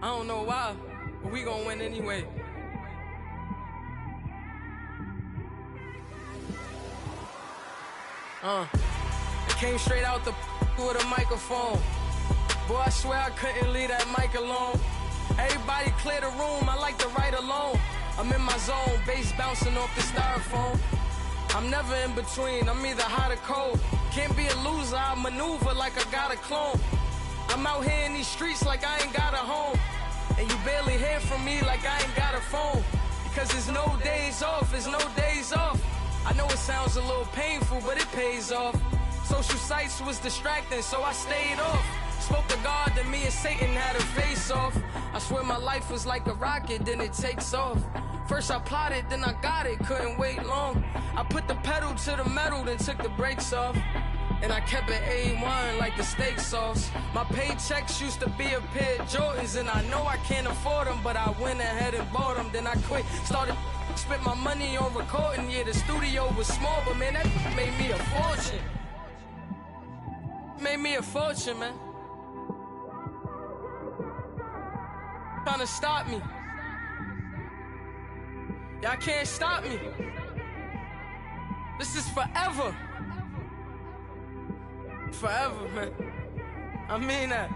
I don't know why, but we gonna win anyway. I came straight out the with a microphone. Boy, I swear I couldn't leave that mic alone. Everybody clear the room, I like to write alone. I'm in my zone, bass bouncing off the styrofoam. I'm never in between, I'm either hot or cold. Can't be a loser, I maneuver like I got a clone. I'm out here in these streets like I ain't got a home. And you barely hear from me like I ain't got a phone. Because there's no days off, there's no days off. I know it sounds a little painful, but it pays off. Social sites was distracting, so I stayed off. Spoke to God, then me and Satan had a face off. I swear my life was like a rocket, then it takes off. First I plotted, then I got it, couldn't wait long. I put the pedal to the metal, then took the brakes off. And I kept it A1 like the steak sauce. My paychecks used to be a pair of Jordans, and I know I can't afford them, but I went ahead and bought them. Then I quit, started spent my money on recording. Yeah, the studio was small, but man, that made me a fortune. Made me a fortune, man. Trying to stop me. Y'all can't stop me. This is forever. Forever, man. I mean that.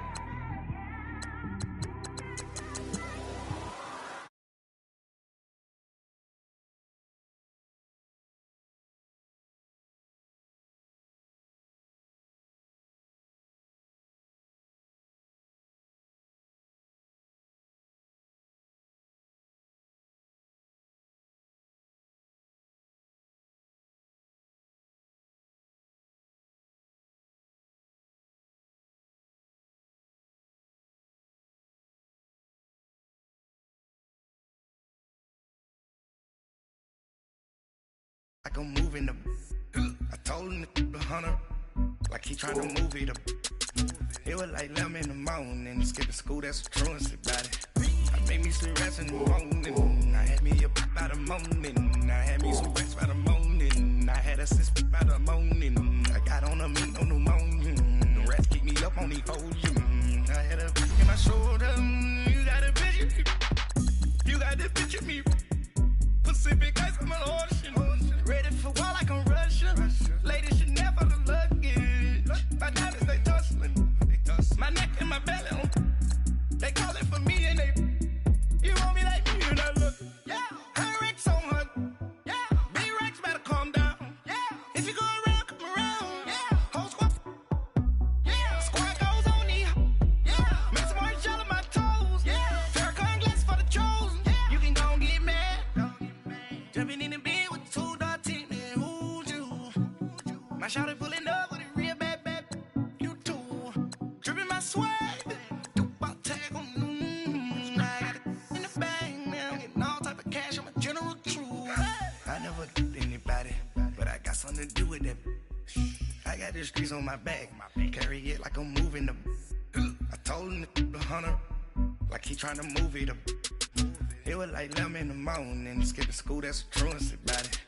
like I'm moving the. I told him to 100, like he trying to move it up. It was like 11 in the morning, skipping school, that's the truancy about it. I made me some rest in the morning, I had me up by the morning, I had me some rest by the morning, I had a sis by the morning, I got on a meat on the morning, the rats keep me up on the podium, I had a in my shoulder, you got a picture, you got the picture me, Pacific ice on my ocean, ready for war like I'm Russian, ladies should never the luggage, my diamonds they tussling. My neck and my belly on. They call it for me and they. You want me like me and I look. Yeah. Her Rex on her. Yeah. B-Rex better calm down. Yeah. If you go around, come around. Yeah. Whole squad. Yeah. Squad goes on me. Yeah. Make some orange gel on my toes. Yeah. Farrakhan glass for the chosen. Yeah. You can go and get mad. Jumping in the bed with 2 dark teeth. Man, who's you? My shawty pulling up with a real bad. You too. Dripping my swag. Do about tag on. I got it in the bag now. Getting all type of cash. I'm a general true. I never did anybody, but I got something to do with that. I got the streets on my back. Carry it like I'm moving the. I told him to 100, like he trying to move it up. It was like 11 in the morning, skipping school, that's the truancy about it.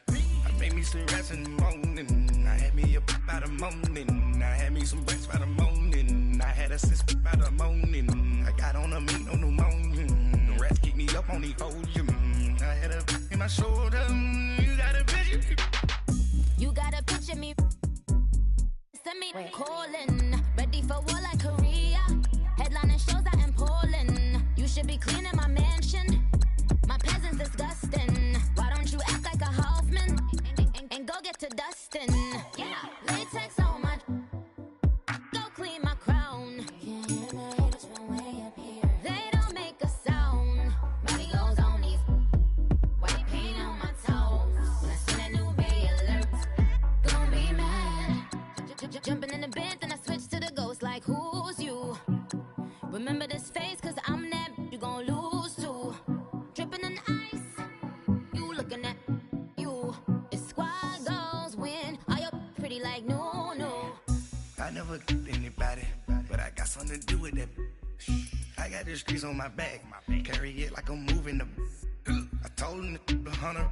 I made me some rest in the morning, I had me up by the morning, I had me some breaks by the morning, I had a sis by the morning, I got on a meat on the morning, the rats keep me up on the podium, I had a in my shoulder, you got a picture. You gotta picture me. Send me calling, ready for war like Korea. Headlining shows out in Poland. You should be cleaning my mansion. My peasants disgusting. Why don't you act like a Hoffman and go get to dustin'? Yeah, latex on my. Go clean my crown. Can't hear my haters from way up here. They don't make a sound. Money goes on these. White paint on my toes. When I send a new bay alert, gon' be mad. Jumping in the bed, then I switch to the ghost like who's you? Remember this face, cause I'm that you gon' lose too. Dripping in ice, you looking at you. It's squad goals win. Are you pretty like no, no? I never did anybody, but I got something to do with that. I got the streets on my back, carry it like I'm moving the. I told him to 100,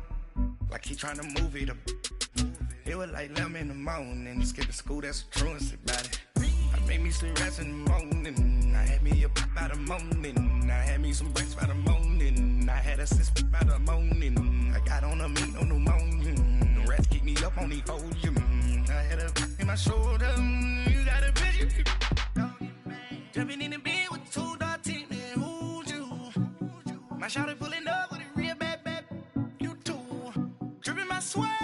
like he trying to move it up. It was like 11 in the morning, skipping school, that's the truancy about it. I made me some rest in the morning, I had me up by the morning, I had me some breaks by the morning, I had a sis by the morning, I got on a meat on the morning, the rats keep me up on the podium, I had a in my shoulder, you got a picture. Jumping in the bed with 2 dark teeth, man, who's you? My shawty pulling up with a real bad. You too. Dripping my swag.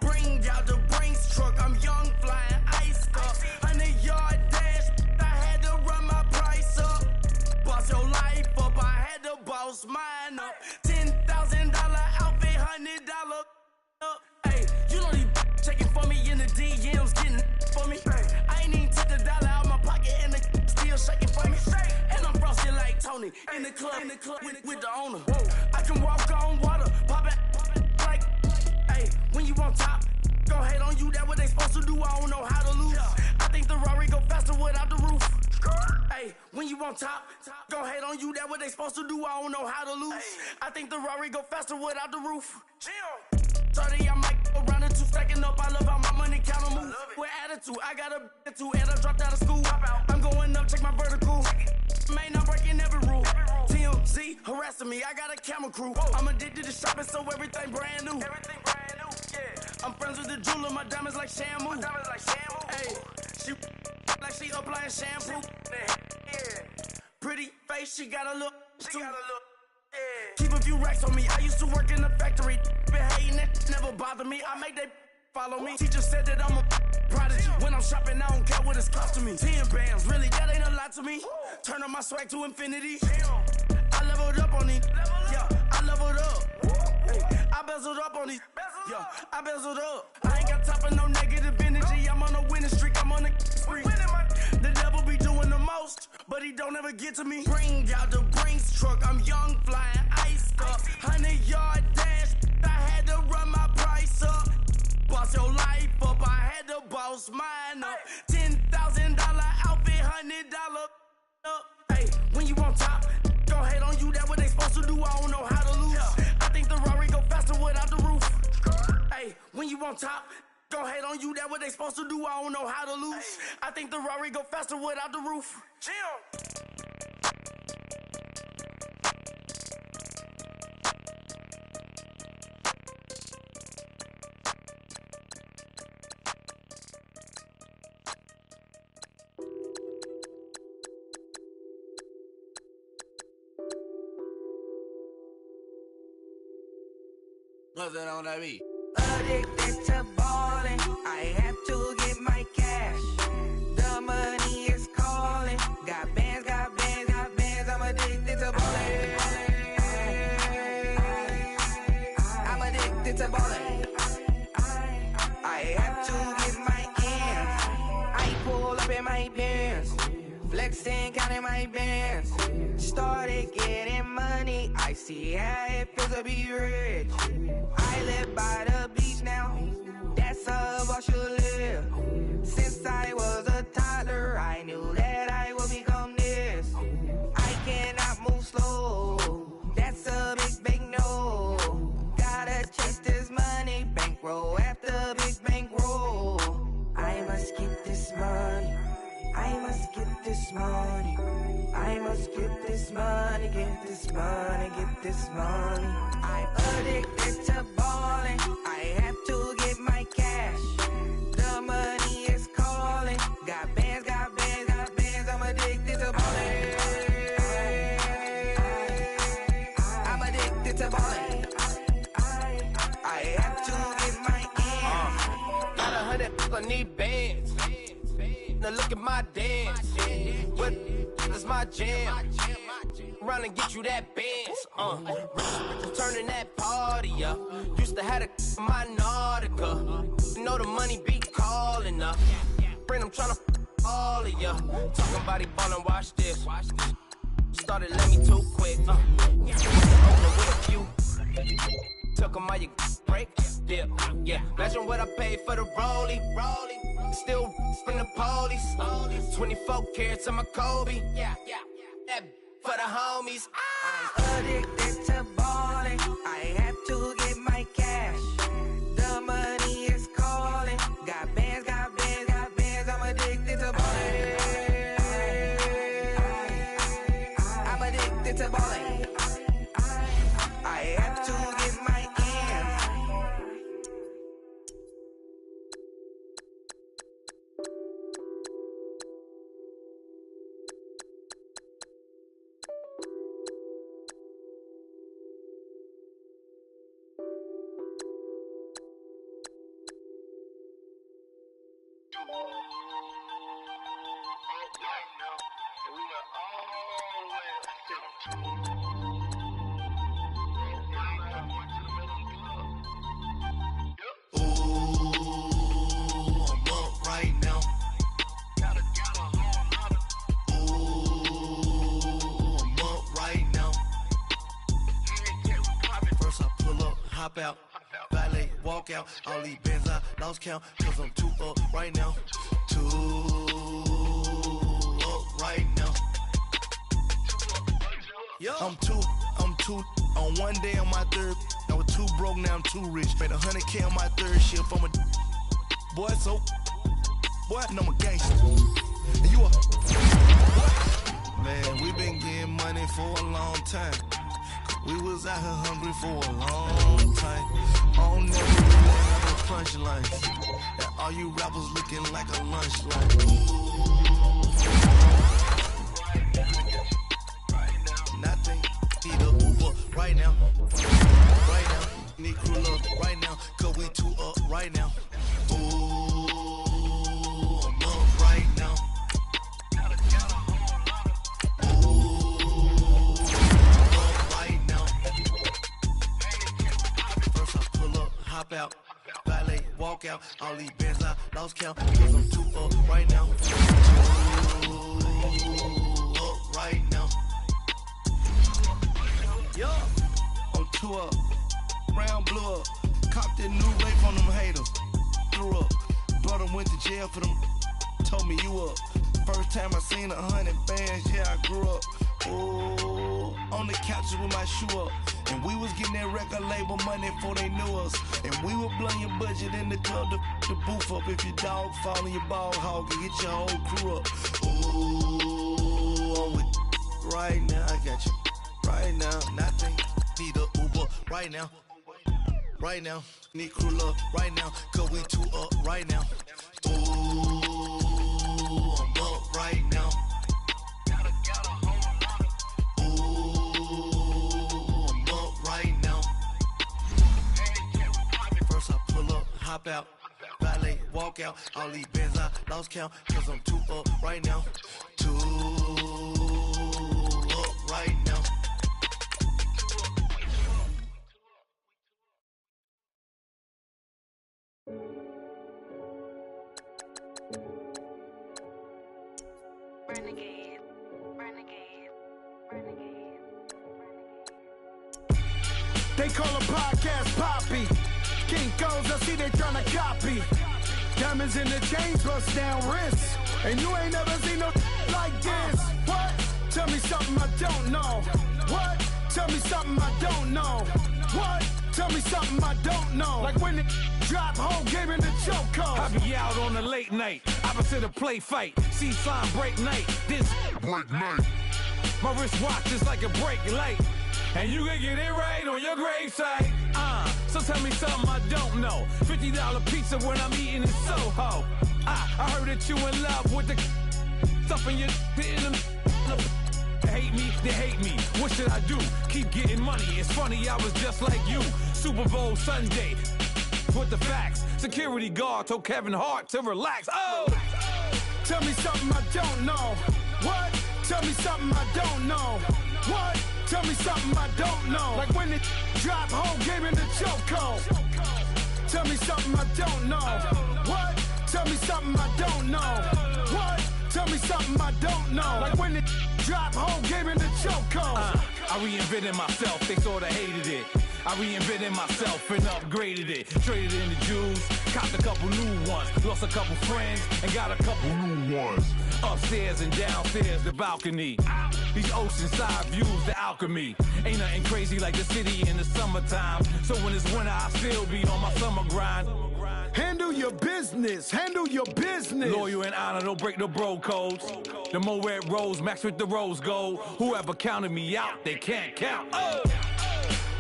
Bring out the Brinks truck, I'm young, flying ice up. 100-yard dash, I had to run my price up. Boss your life up, I had to boss mine up. $10,000 outfit, $100 up. Hey, you know these checking for me in the DMs, getting for me. I ain't even took the dollar out my pocket and the still shaking for me. And I'm frosted like Tony in the club with the owner. I can walk on water, pop it like, hey, when you on top, go hate on you, that what they supposed to do, I don't know how to lose. I think the Rari go faster without the roof. Hey, when you on top, go hate on you, that what they supposed to do, I don't know how to lose. I think the Rari go faster without the roof. 30, I might go round and two, stacking up, I love how my money count on move. With attitude, I got a attitude, and I dropped out of school. I'm going up, check my vertical. Man, I'm breaking every rule. TMZ harassing me, I got a camera crew. I'm addicted to shopping, so everything brand new. I'm friends with the jeweler, my diamonds like Shamu. Hey, she like she applying shampoo. Pretty face, she got a look. Keep a few racks on me. I used to work in the factory. Been hating it, never bother me. I make they follow me. Teacher said that I'm a prodigy. When I'm shopping, I don't care what it's costing me. 10 bands, really, that ain't a lot to me. Turn on my swag to infinity. I leveled up on these. Yeah, I leveled up. Hey, I bezeled up on these. Yeah, I bezeled up. I ain't got time for no negative energy. I'm on a winning streak. I'm on a spree. The devil be doing the most, but he don't ever get to me. Bring out the Brinks truck. I'm young, flying ice up. 100-yard dash. I had to run my price up. Boss your life up. I had to boss mine up. $10,000 outfit, $100 up. Hey, when you on top, go hate on you. That what they supposed to do. I don't know how to lose. I think the Rari go faster without the roof. Hey, when you on top, go hate on you. That what they supposed to do. I don't know how to lose. I think the Rari go faster without the roof. What's that on that beat? Addicted to ballin', I have to get my cash. The money is calling. Got bands, got bands, got bands. I'm addicted to ballin'. I'm addicted to ballin'. I have to get my ends. I pull up in my pants, flexing, counting my bands. Started getting money. I see how it feels to be rich. I live by the beach now. That's how I should live. Since I was a toddler, I knew that I would become this. I cannot move slow. That's a big no. Gotta chase this money, bankroll after big bankroll. I must get this money. I must get this money. I must get this money, get this money, get this money. I'm addicted to ballin'. I have to get my cash. The money is calling. Got bands, got bands, got bands. I'm addicted to ballin'. I'm addicted to ballin'. I have to get my ends. Got 100, I need bands. Now look at my dance. What is my jam? Run and get you that bands. Turning that party up. Used to have a my Nautica. You know the money be calling up. Friend, I'm tryna all of ya. Talking about he ballin', watch this. Started let me too quick. Open with a few. Took 'em all you break. Dip. Yeah. Imagine what I paid for the rollie. Still in the police. 24 carats on my Kobe. Yeah. That for the homies. I'm addicted to ballin'. I have to get my cash. The money is calling. Got bands, got bands, got bands. I'm addicted to ballin'. I'm addicted to ballin'. I have to get my ends. hop out. Valet, walk out. All these bands I lost count. Cause I'm too up right now. Too up right now. I'm too on one day on my third. I was too broke, now I'm too rich. Made 100K on my third shift. I'm a boy, so boy, and I'm a gangster. And you a man, we been getting money for a long time. We was out here hungry for a long time. I don't never really have no punchlines. And all you rappers looking like a lunch line. Nothing. Need a Uber right now. Right now. Need crew love right now. Cause we too up right now. Ooh, I'm up right now. Ooh, up right now. First I pull up, hop out. Valet, walk out. All these bands I lost count. Cause I'm too up right now. Too up right now. Yo, I'm too up, round blew up, copped that new rape on them haters, threw up, brother went to jail for them, told me you up, first time I seen 100 bands, yeah I grew up, ooh, on the couches with my shoe up, and we was getting that record label money before they knew us, and we were blowing your budget in the club to the booth up, if your dog fall in your ball hog and get your whole crew up, ooh, I'm with right now, I got you. Right now, nothing. Need a Uber right now. Right now, need crew love right now. Cause we too up right now. Ooh, I'm up right now. Ooh, I'm up right now. First I pull up, hop out. Valet, walk out. All these bands I lost count. Cause I'm too up right now. Too up right now. Renegade, renegade, renegade, renegade. They call a podcast Poppy. Kinkos, I see they tryna copy. Diamonds in the chains, bust down wrists. And you ain't never seen no like this. What? Tell me something I don't know. What? Tell me something I don't know. What? Tell me something I don't know. Like when it drop, whole game in the chokehold. I be out on a late night, opposite a play fight. See sign break night, this break night. My wristwatch is like a brake light, and you can get it right on your gravesite. So tell me something I don't know. $50 pizza when I'm eating in Soho. I heard that you in love with the stuff in your in them. Hate me, they hate me. What should I do? Keep getting money. It's funny, I was just like you. Super Bowl Sunday. With the facts. Security guard told Kevin Hart to relax. Oh! Tell me something I don't know. What? Tell me something I don't know. What? Tell me something I don't know. Like when it drop, whole game in the chokehold. Tell me something I don't know. What? Tell me something I don't know. What? Tell me something I don't know. Like when it drop, whole game in the chokehold. I reinvented myself, they sorta hated it. I reinvented myself and upgraded it. Traded in the Jews, copped a couple new ones. Lost a couple friends and got a couple new ones. Upstairs and downstairs, the balcony. These oceanside views, the alchemy. Ain't nothing crazy like the city in the summertime. So when it's winter, I still be on my summer grind. Handle your business, handle your business. Loyal and honor, don't break the bro codes. The Moet Rose, max with the rose gold. Whoever counted me out, they can't count. Oh!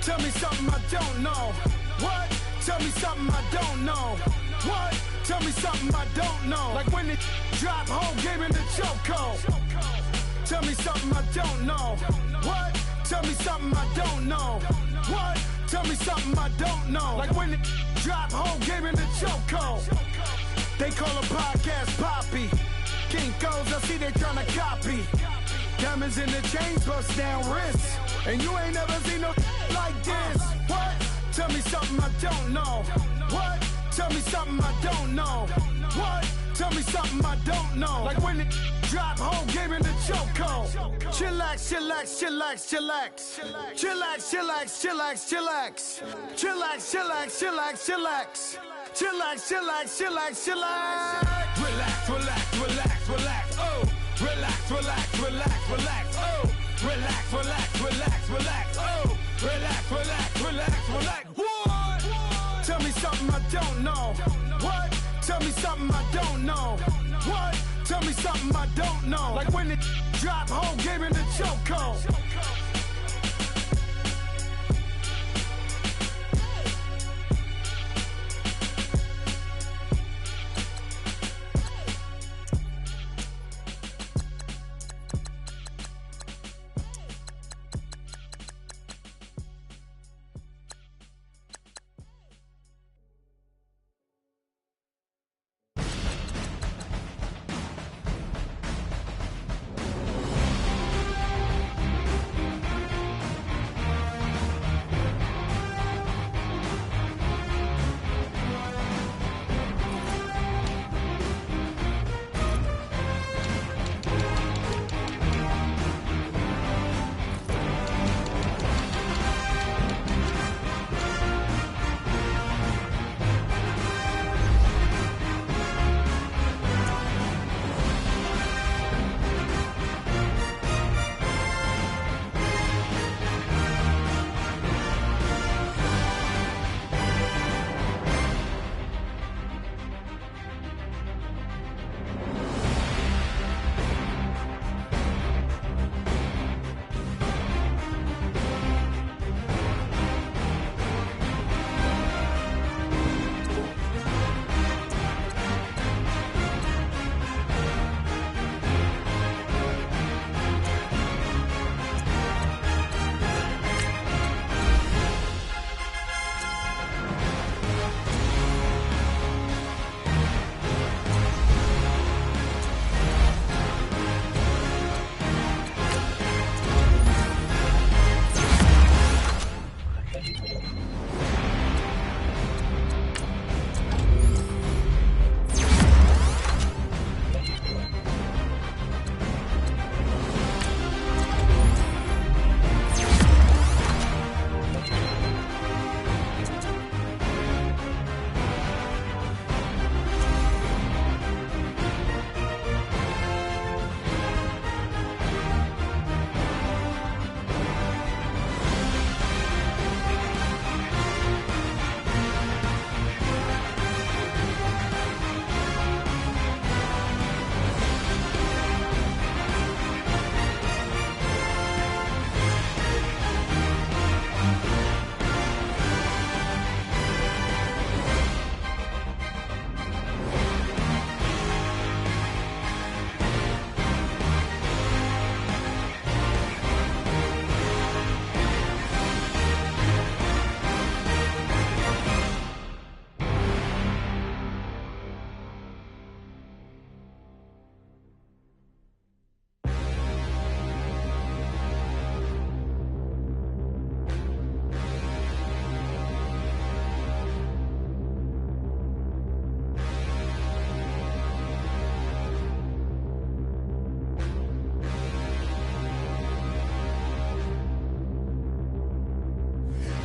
Tell me something I don't know. What? Tell me something I don't know. What? Tell me something I don't know. Like when it drop, whole game in the chokehold. Tell me something I don't know. What? Tell me something I don't know. What? Tell me something I don't know. Like when it drop, whole game in the chokehold. They call a podcast Poppy. Kinkos, I see they tryna copy. Diamonds in the chains, bust down wrists. And you ain't never seen no like this. What? Tell me something I don't know. What? Tell me something I don't know. What? tell me something I don't know. Like when it drop, whole game in the chokehold. Chillax, chillax, chillax, chillax. Chillax, chillax, chillax, chillax. Chillax, chillax, chillax, chillax. Chillax, chillax, chillax, chillax. Relax, relax, relax, relax, oh. Relax, relax, relax, relax, oh. Relax, relax, relax, relax, oh. Relax, relax, relax, relax. What? Tell me something I don't know. What? Tell me something I don't know. What? Tell me something I don't know. Like when it drop, whole game in the chokehold.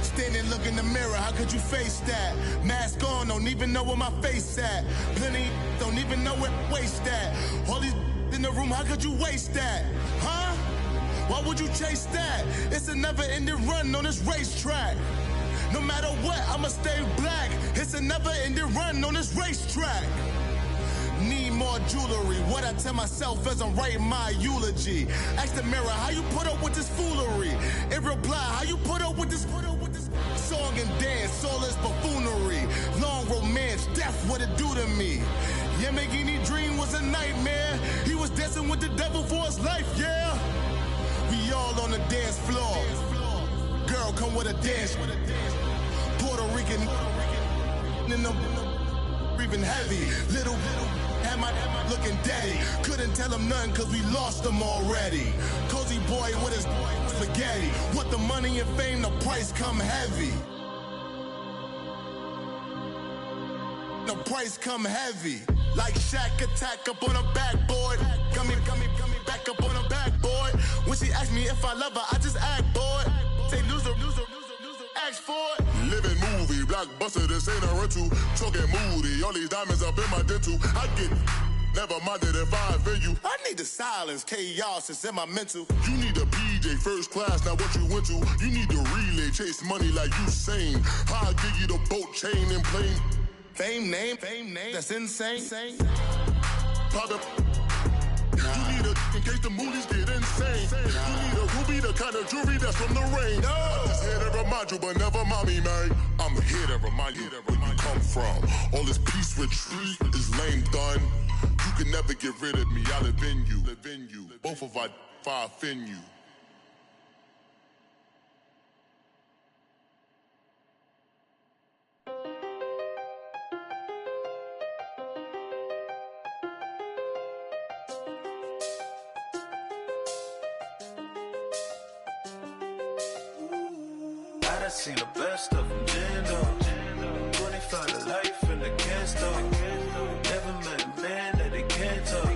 Standing, look in the mirror, how could you face that? Mask on, don't even know where my face at. Plenty, don't even know where waist at. All these in the room, how could you waste that? Huh? Why would you chase that? It's a never-ending run on this racetrack. No matter what, I'ma stay black. It's a never-ending run on this racetrack. Need more jewelry, what I tell myself as I'm writing my eulogy. Ask the mirror, how you put up with this foolery? In reply, how you put up with this song and dance, all this buffoonery. Long romance, death, what it do to me? Yamagini dream was a nightmare. He was dancing with the devil for his life, yeah. We all on the dance floor. Girl, come with a dance. Puerto Rican in the breathing heavy. Little am I looking daddy. Couldn't tell him nothing cause we lost him already. Cozy boy with his spaghetti. Want the money and fame, the price come heavy. The price come heavy. Like Shaq attack up on a backboard. Gummy, back up on a backboard. When she asked me if I love her, I just act bored. Say loser, ask for it. Living movie, blockbuster, this ain't a rental. Talking moody, all these diamonds up in my dental. I get never minded if I offend you. I need the silence, chaos is in my mental. You need a PJ, first class, not what you went to. You need the relay, chase money like you sane. I'll give you the boat, chain, and plane. Fame name, that's insane. Pop up. You need a in case the movies get insane. You need a ruby, the kind of jewelry that's from the rain. I'm just here to remind you, but never mommy, man. I'm here to remind you where you come from. All this peace retreat is lame done. You can never get rid of me, I live in you. Both of our offend you. I seen the best of them, Jando. 25 to life in the can store. Never met a man that they can't talk.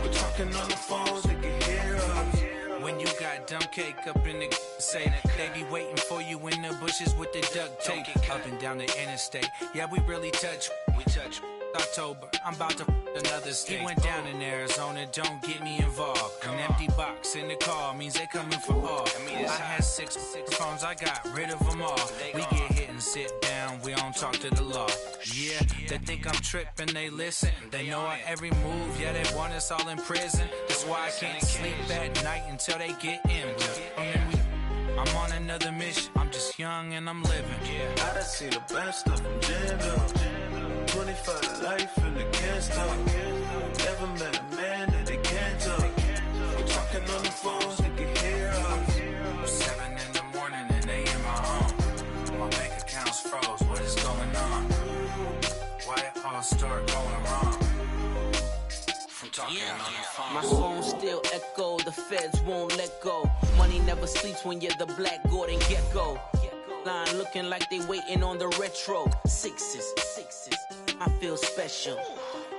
We're talking on the phones, they can hear us. When you got dumb cake up in the say that they be waiting for you in the bushes with the duct tape up and down the interstate. Yeah, we really touch. We touch. October, I'm about to another state. He went down in Arizona, don't get me involved. An empty box in the car means they coming for all. I had six phones, I got rid of them all. We get hit and sit down, we don't talk to the law. Yeah, they think I'm tripping, they listen. They know our every move, yeah, they want us all in prison. That's why I can't sleep at night until they get in. I'm on another mission, I'm just young and I'm living. I done seen the best of them, Jando. 25 to life in the can't stop. Never met a man that they can't talk. We're talking on the phones, they can hear us. 7 in the morning and they in my home. My bank account's froze, what is going on? Why it all start going wrong? From talking on the phone. My phone still echo, the feds won't let go. Money never sleeps when you're the black Gordon Gecko. Line looking like they waiting on the retro. Sixes, I feel special.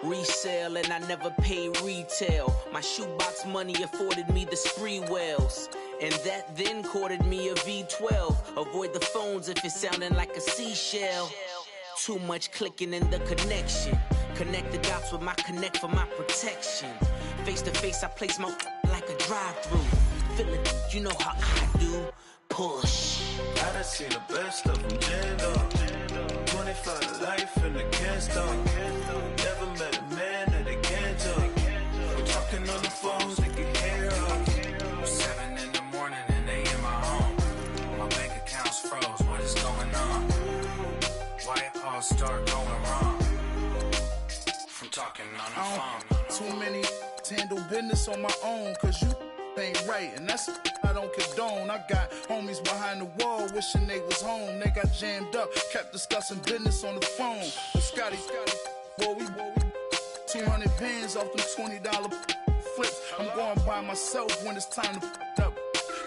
Resale and I never pay retail. My shoebox money afforded me the spree wells. And that then courted me a V12. Avoid the phones if it's sounding like a seashell. Too much clicking in the connection. Connect the dots with my connect for my protection. Face to face I place my like a drive-through. Feel it, you know how I do. Push. I done seen the best of them, Jando. 25 to life in the can't stop. Never met a man that they can't talk. We're talking on the phones, they can hear us. 7 in the morning and they in my home. My bank account's froze, what is going on? Why it all start going wrong? From talking on the phone. Too many handle business on my own, cause you ain't right, and that's I don't condone. I got homies behind the wall wishing they was home. They got jammed up, kept discussing business on the phone. But Scotty, boy, we 200 pins off them $20 flips. I'm going by myself when it's time to up.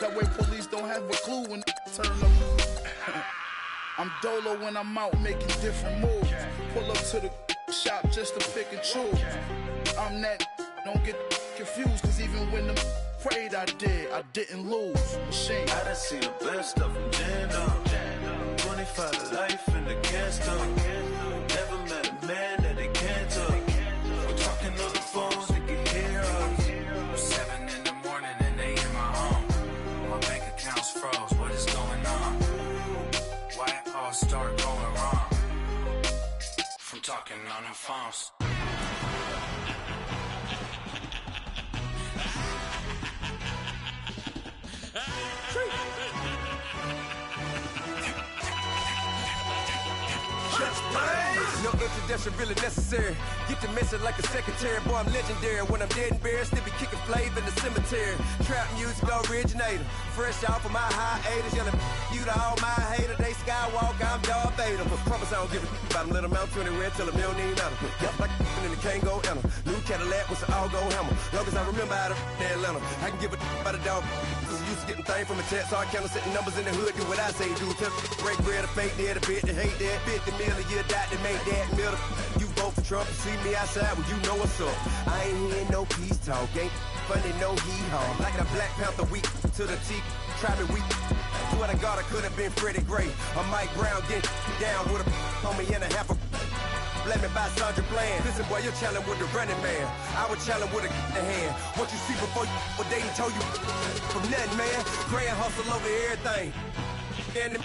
That way police don't have a clue when turn up. I'm dolo when I'm out making different moves. Pull up to the shop just to pick and choose. I'm that, don't get confused, cause even when the prayed I didn't lose. Machine. I done seen the best of them, Jando. 25 to life in the can't stop. Never met a man that they can't talk. We're talking on the phones, they can hear us. 7 in the morning and they in my home. My bank account's froze, what is going on? Why it all start going wrong? From talking on the phones. No introduction really necessary. Get the message like a secretary. Boy, I'm legendary. When I'm dead and buried, still be kicking flavor in the cemetery. Trap music originator. Fresh off of my hiatus. Yelling you to all my haters. They skywalk, I'm Darth Vader. Promise I don't give a about them. Let them out 20 red till them don't need nothing. Yep, like in the Kango Anna. New Cadillac with an all-go hammer. Long as I remember how to Atlanta. I can give a about a dog. Used to getting things from a text. Hard counter setting numbers in the hood. Do what I say do. Tell break bread, a fake dead, a bit, they hate that. 50 million a year, die to make that. at middle. You vote for Trump, you see me outside, well, you know what's up. I ain't hearing no peace talk, ain't funny, no hee-haw. Like the Black Panther week to the T, trapping week. Swear to God, I could have been Freddie Gray. Or Mike Brown get down with a homie and a half a let me buy Sandra Bland. Listen, boy, you're challenging with the running man. I was challenging with a hand. What you see before you, what they told you from nothing, man. Grand hustle over everything. And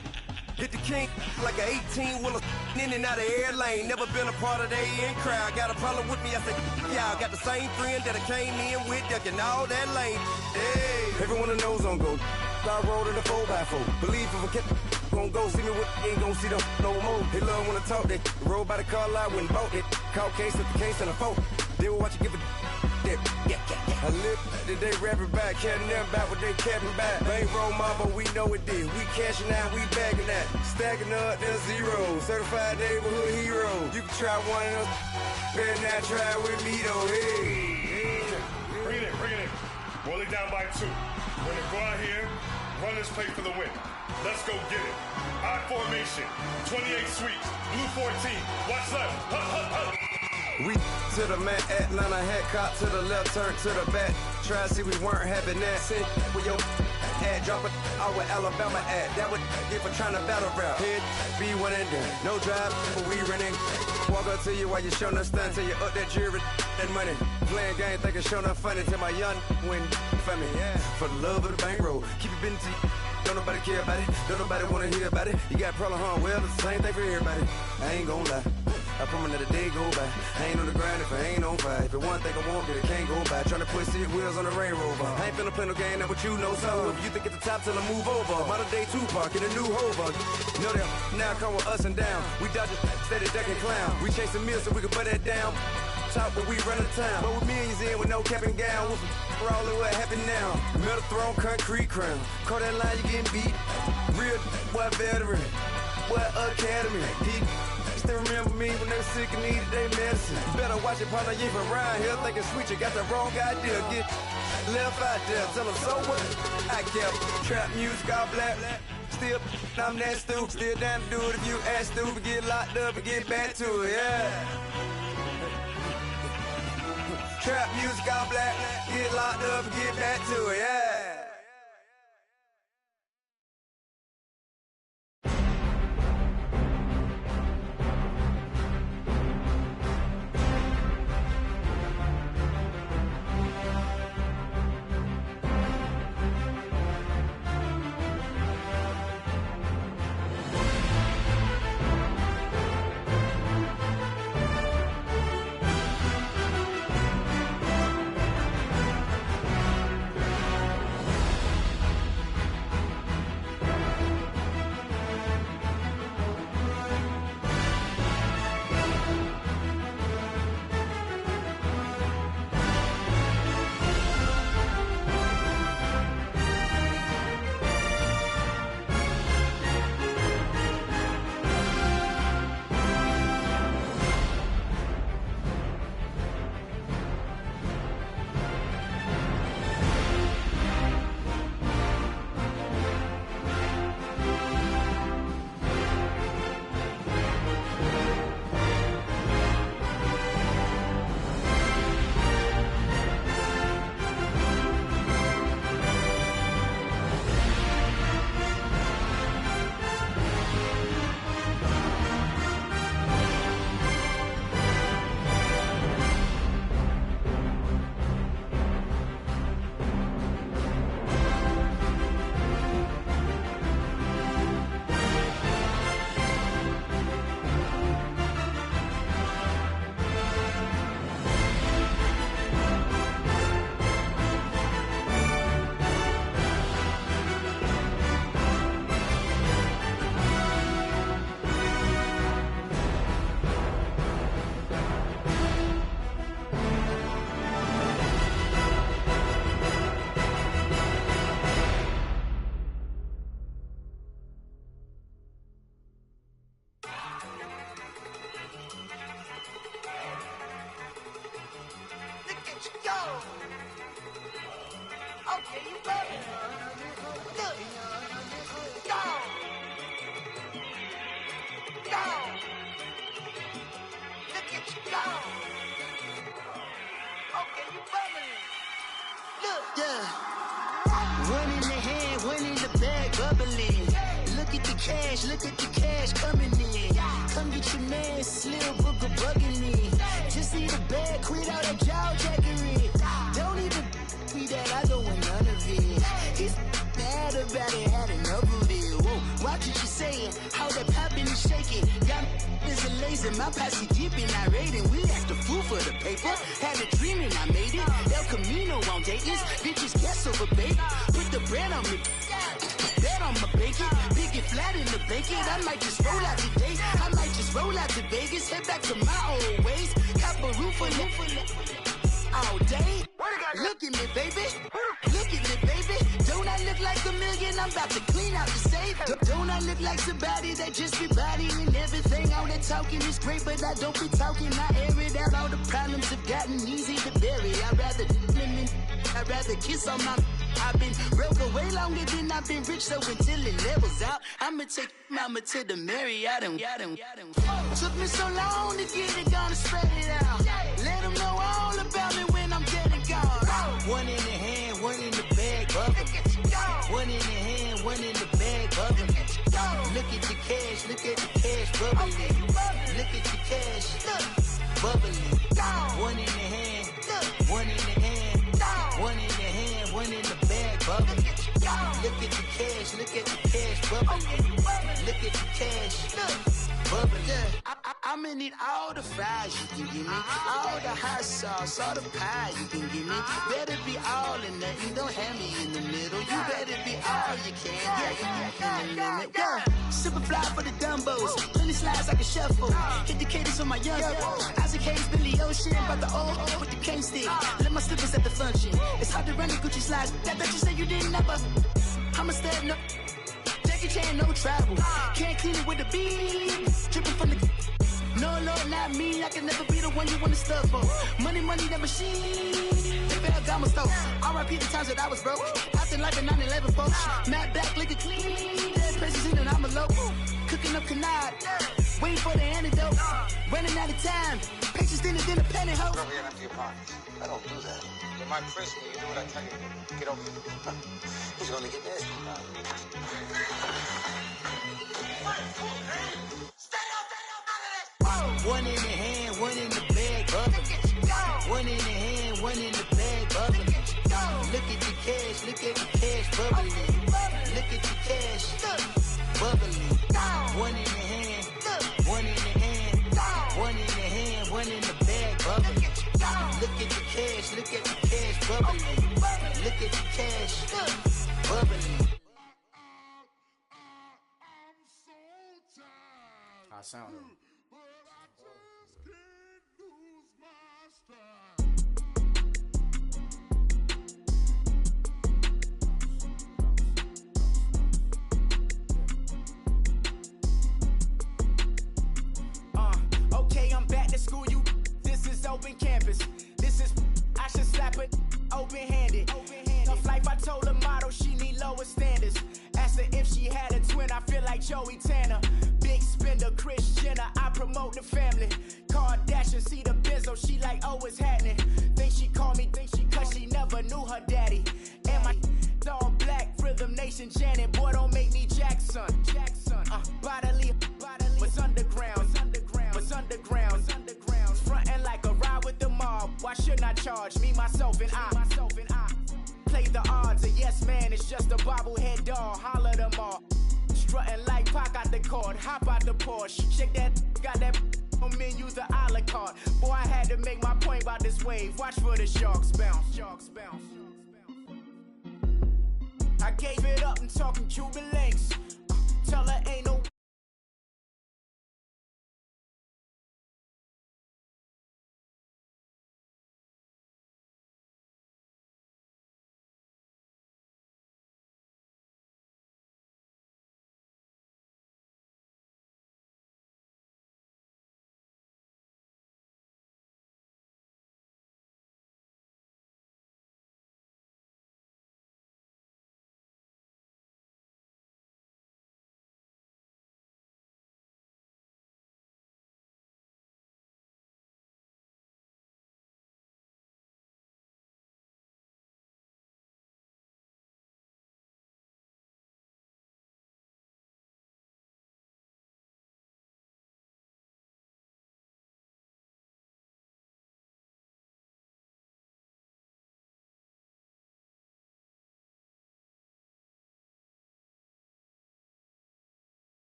hit the king like an 18-wheeler in and out of air lane. Never been a part of the in crowd. Got a problem with me, I said, y'all got the same friend that I came in with, ducking all that lane. Hey, everyone knows on go. I rolled in the 4x4. Believe if I kept gon' go see me with ain't gon' see them no more. They love when I talk that. Roll by the car lot when bought it. Call case at the case and a phone. They will watch you give a that. I live today rapping back, caring them about what they capping back. Ain't roll my, but we know it did. We cashing out, we bagging that. Stacking up the zero. Certified neighborhood hero. You can try one of those. Better not try with me though. Hey. Bring it in. Roll it down by 2. We're gonna go out here, run this play for the win. Let's go get it. I formation, 28 sweeps, blue 14. Watch left. We to the man, Atlanta hat cop to the left, turn to the back. Try to see we weren't having that. Sit with your ad, drop it out with Alabama ad. That would get for trying to battle rap. Head, be one and done. No drive, but we running. Walk up to you while you showing us stun till you up that jewelry and money. Playing game, thinking showing up funny till my young win for me. Yeah. For the love of the bankroll, keep it business. Don't nobody care about it. Don't nobody wanna hear about it. You got problem, huh? Well, it's the same thing for everybody. I ain't gon' lie. I promise that a day go by. I ain't on the grind if I ain't on fire. If it one thing I want, then it can't go by. Tryna put 6 wheels on the Range Rover. I ain't finna play no game, that what you know. So if you think at the top till I move over. Modern day Tupac in a new Hova. Know that now come with us and down. We dodge it, steady ducking clown. We chasing meals so we can put that down. Talk when we run the town. But with millions in with no cap and gown. We're all what happened now. Metal throne, concrete crown. Call that line, you getting beat. Real, what veteran. What academy. He still remember me when they were sick and needed their medicine. Better watch it, partner, you ain't from around here thinking sweet, you got the wrong idea. Get left out there, tell them so what? I kept trap music all black. Still, I'm that stupid. Still down to do it if you ask stupid. Get locked up and get back to it, yeah. Trap music all black. Get locked up and get back to it, yeah. Look, yeah. One in the hand, one in the bag, bubbling. Look at the cash coming in. Come get your man, Slim Booker bugging me. Just see the bag, quit all that jaw jackery. Don't even me that I don't want none of it. He's mad about it, had enough of it. Whoa, watch what you saying, how that poppin' and shaking. Got is a lazy, my posse deep and I raiding. We act a fool for the paper. Had a dream and I made it. El Camino on Dayton's, bitches guess over bait. Put the brand on me. Bet on my bacon, big and flat in the bacon. I might just roll out today. I might just roll out to Vegas, head back to my old ways. Cop a roof for all day. Look at me, baby. Look at me, baby. Don't I look like a million? I'm about to clean out the safe. Don't I look like somebody that just be bodying everything? All that talking is great, but I don't be talking. I air it out. All the problems have gotten easy to bury. I'd rather kiss on my. I've been broke way longer than I've been rich, so until it levels out, I'ma take mama to the Marriott and took me so long to get it, gonna spread it out. Let them know all about me when I'm dead and gone. One in the hand, one in the bag, bubbling. One in the hand, one in the bag, bubbling. Look at the cash, bubbling. Look at the cash, bubbling. One in the hand, one in the hand, one in the hand, one in the bag, bubbling. Look at the cash, bubbling. Look at the cash, bubbling. I'ma need all the fries you can give me, all the hot sauce, all the pie you can give me. Better be all or nothing, don't have me in the middle. You better be all you can, in the limit. Yeah, super fly for the dumbos, plenty slides like a shuffle. Hit the cadence on my young Isaac Hayes, Billy Ocean, about the old with the cane stick. Let my slippers at the function. It's hard to run the Gucci slides. That bet you say you didn't never. I'ma step no. Jackie Chan, no travel. Can't clean it with the beat. Dripping from the. No, not me. I can never be the one you want to stuff for. Money, the machine. They fell down my stove. R.I.P. the times that I was broke. Acting like a 9/11 folks. Matt back, liquor clean. Dead places in and I'm a local. Cooking up canard. Waiting for the antidote. Running out of time. Patience thinner than a penny hoe. Rub your empty pockets. I don't do that. You might press me. You do what I tell you. Get over here. He's gonna get nasty. One in the hand, one in the bag, bubbling. One in the hand, one in the bag, bubbling. Look at the cash, bubbling. Look at the cash, bubbling. One in the hand, one in the hand, one in the hand, one in the bag, bubbling. Look at the cash, bubbling. Look at the cash, bubbling. I sound it. Okay, I'm back to school, you. This is open campus. This is, I should slap it open-handed. Tough life, I told the model she need lower standards. Asked her if she had a twin, I feel like Joey Tanner. Big spender, Kris Jenner, I promote the family. Kardashian, see the Benzo, she like, oh, it's happening. Think she called me, cause she never knew her daddy. And my all black, Rhythm Nation, Janet, boy, don't make me Jackson. Bodily, what's underground, what's underground. Frontin' like a ride with the mob, why shouldn't I charge me, myself, and I? Play the odds, a yes man is just a bobblehead doll, holler them all. Strutting like Pac out the court, hop out the Porsche, shake that, got that on menu, the a la carte. Boy, I had to make my point about this wave, watch for the sharks bounce. I gave it up, I'm talking Cuban links. Tell her ain't no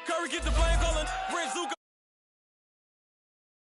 Curry get the blame, calling Brent Zuko.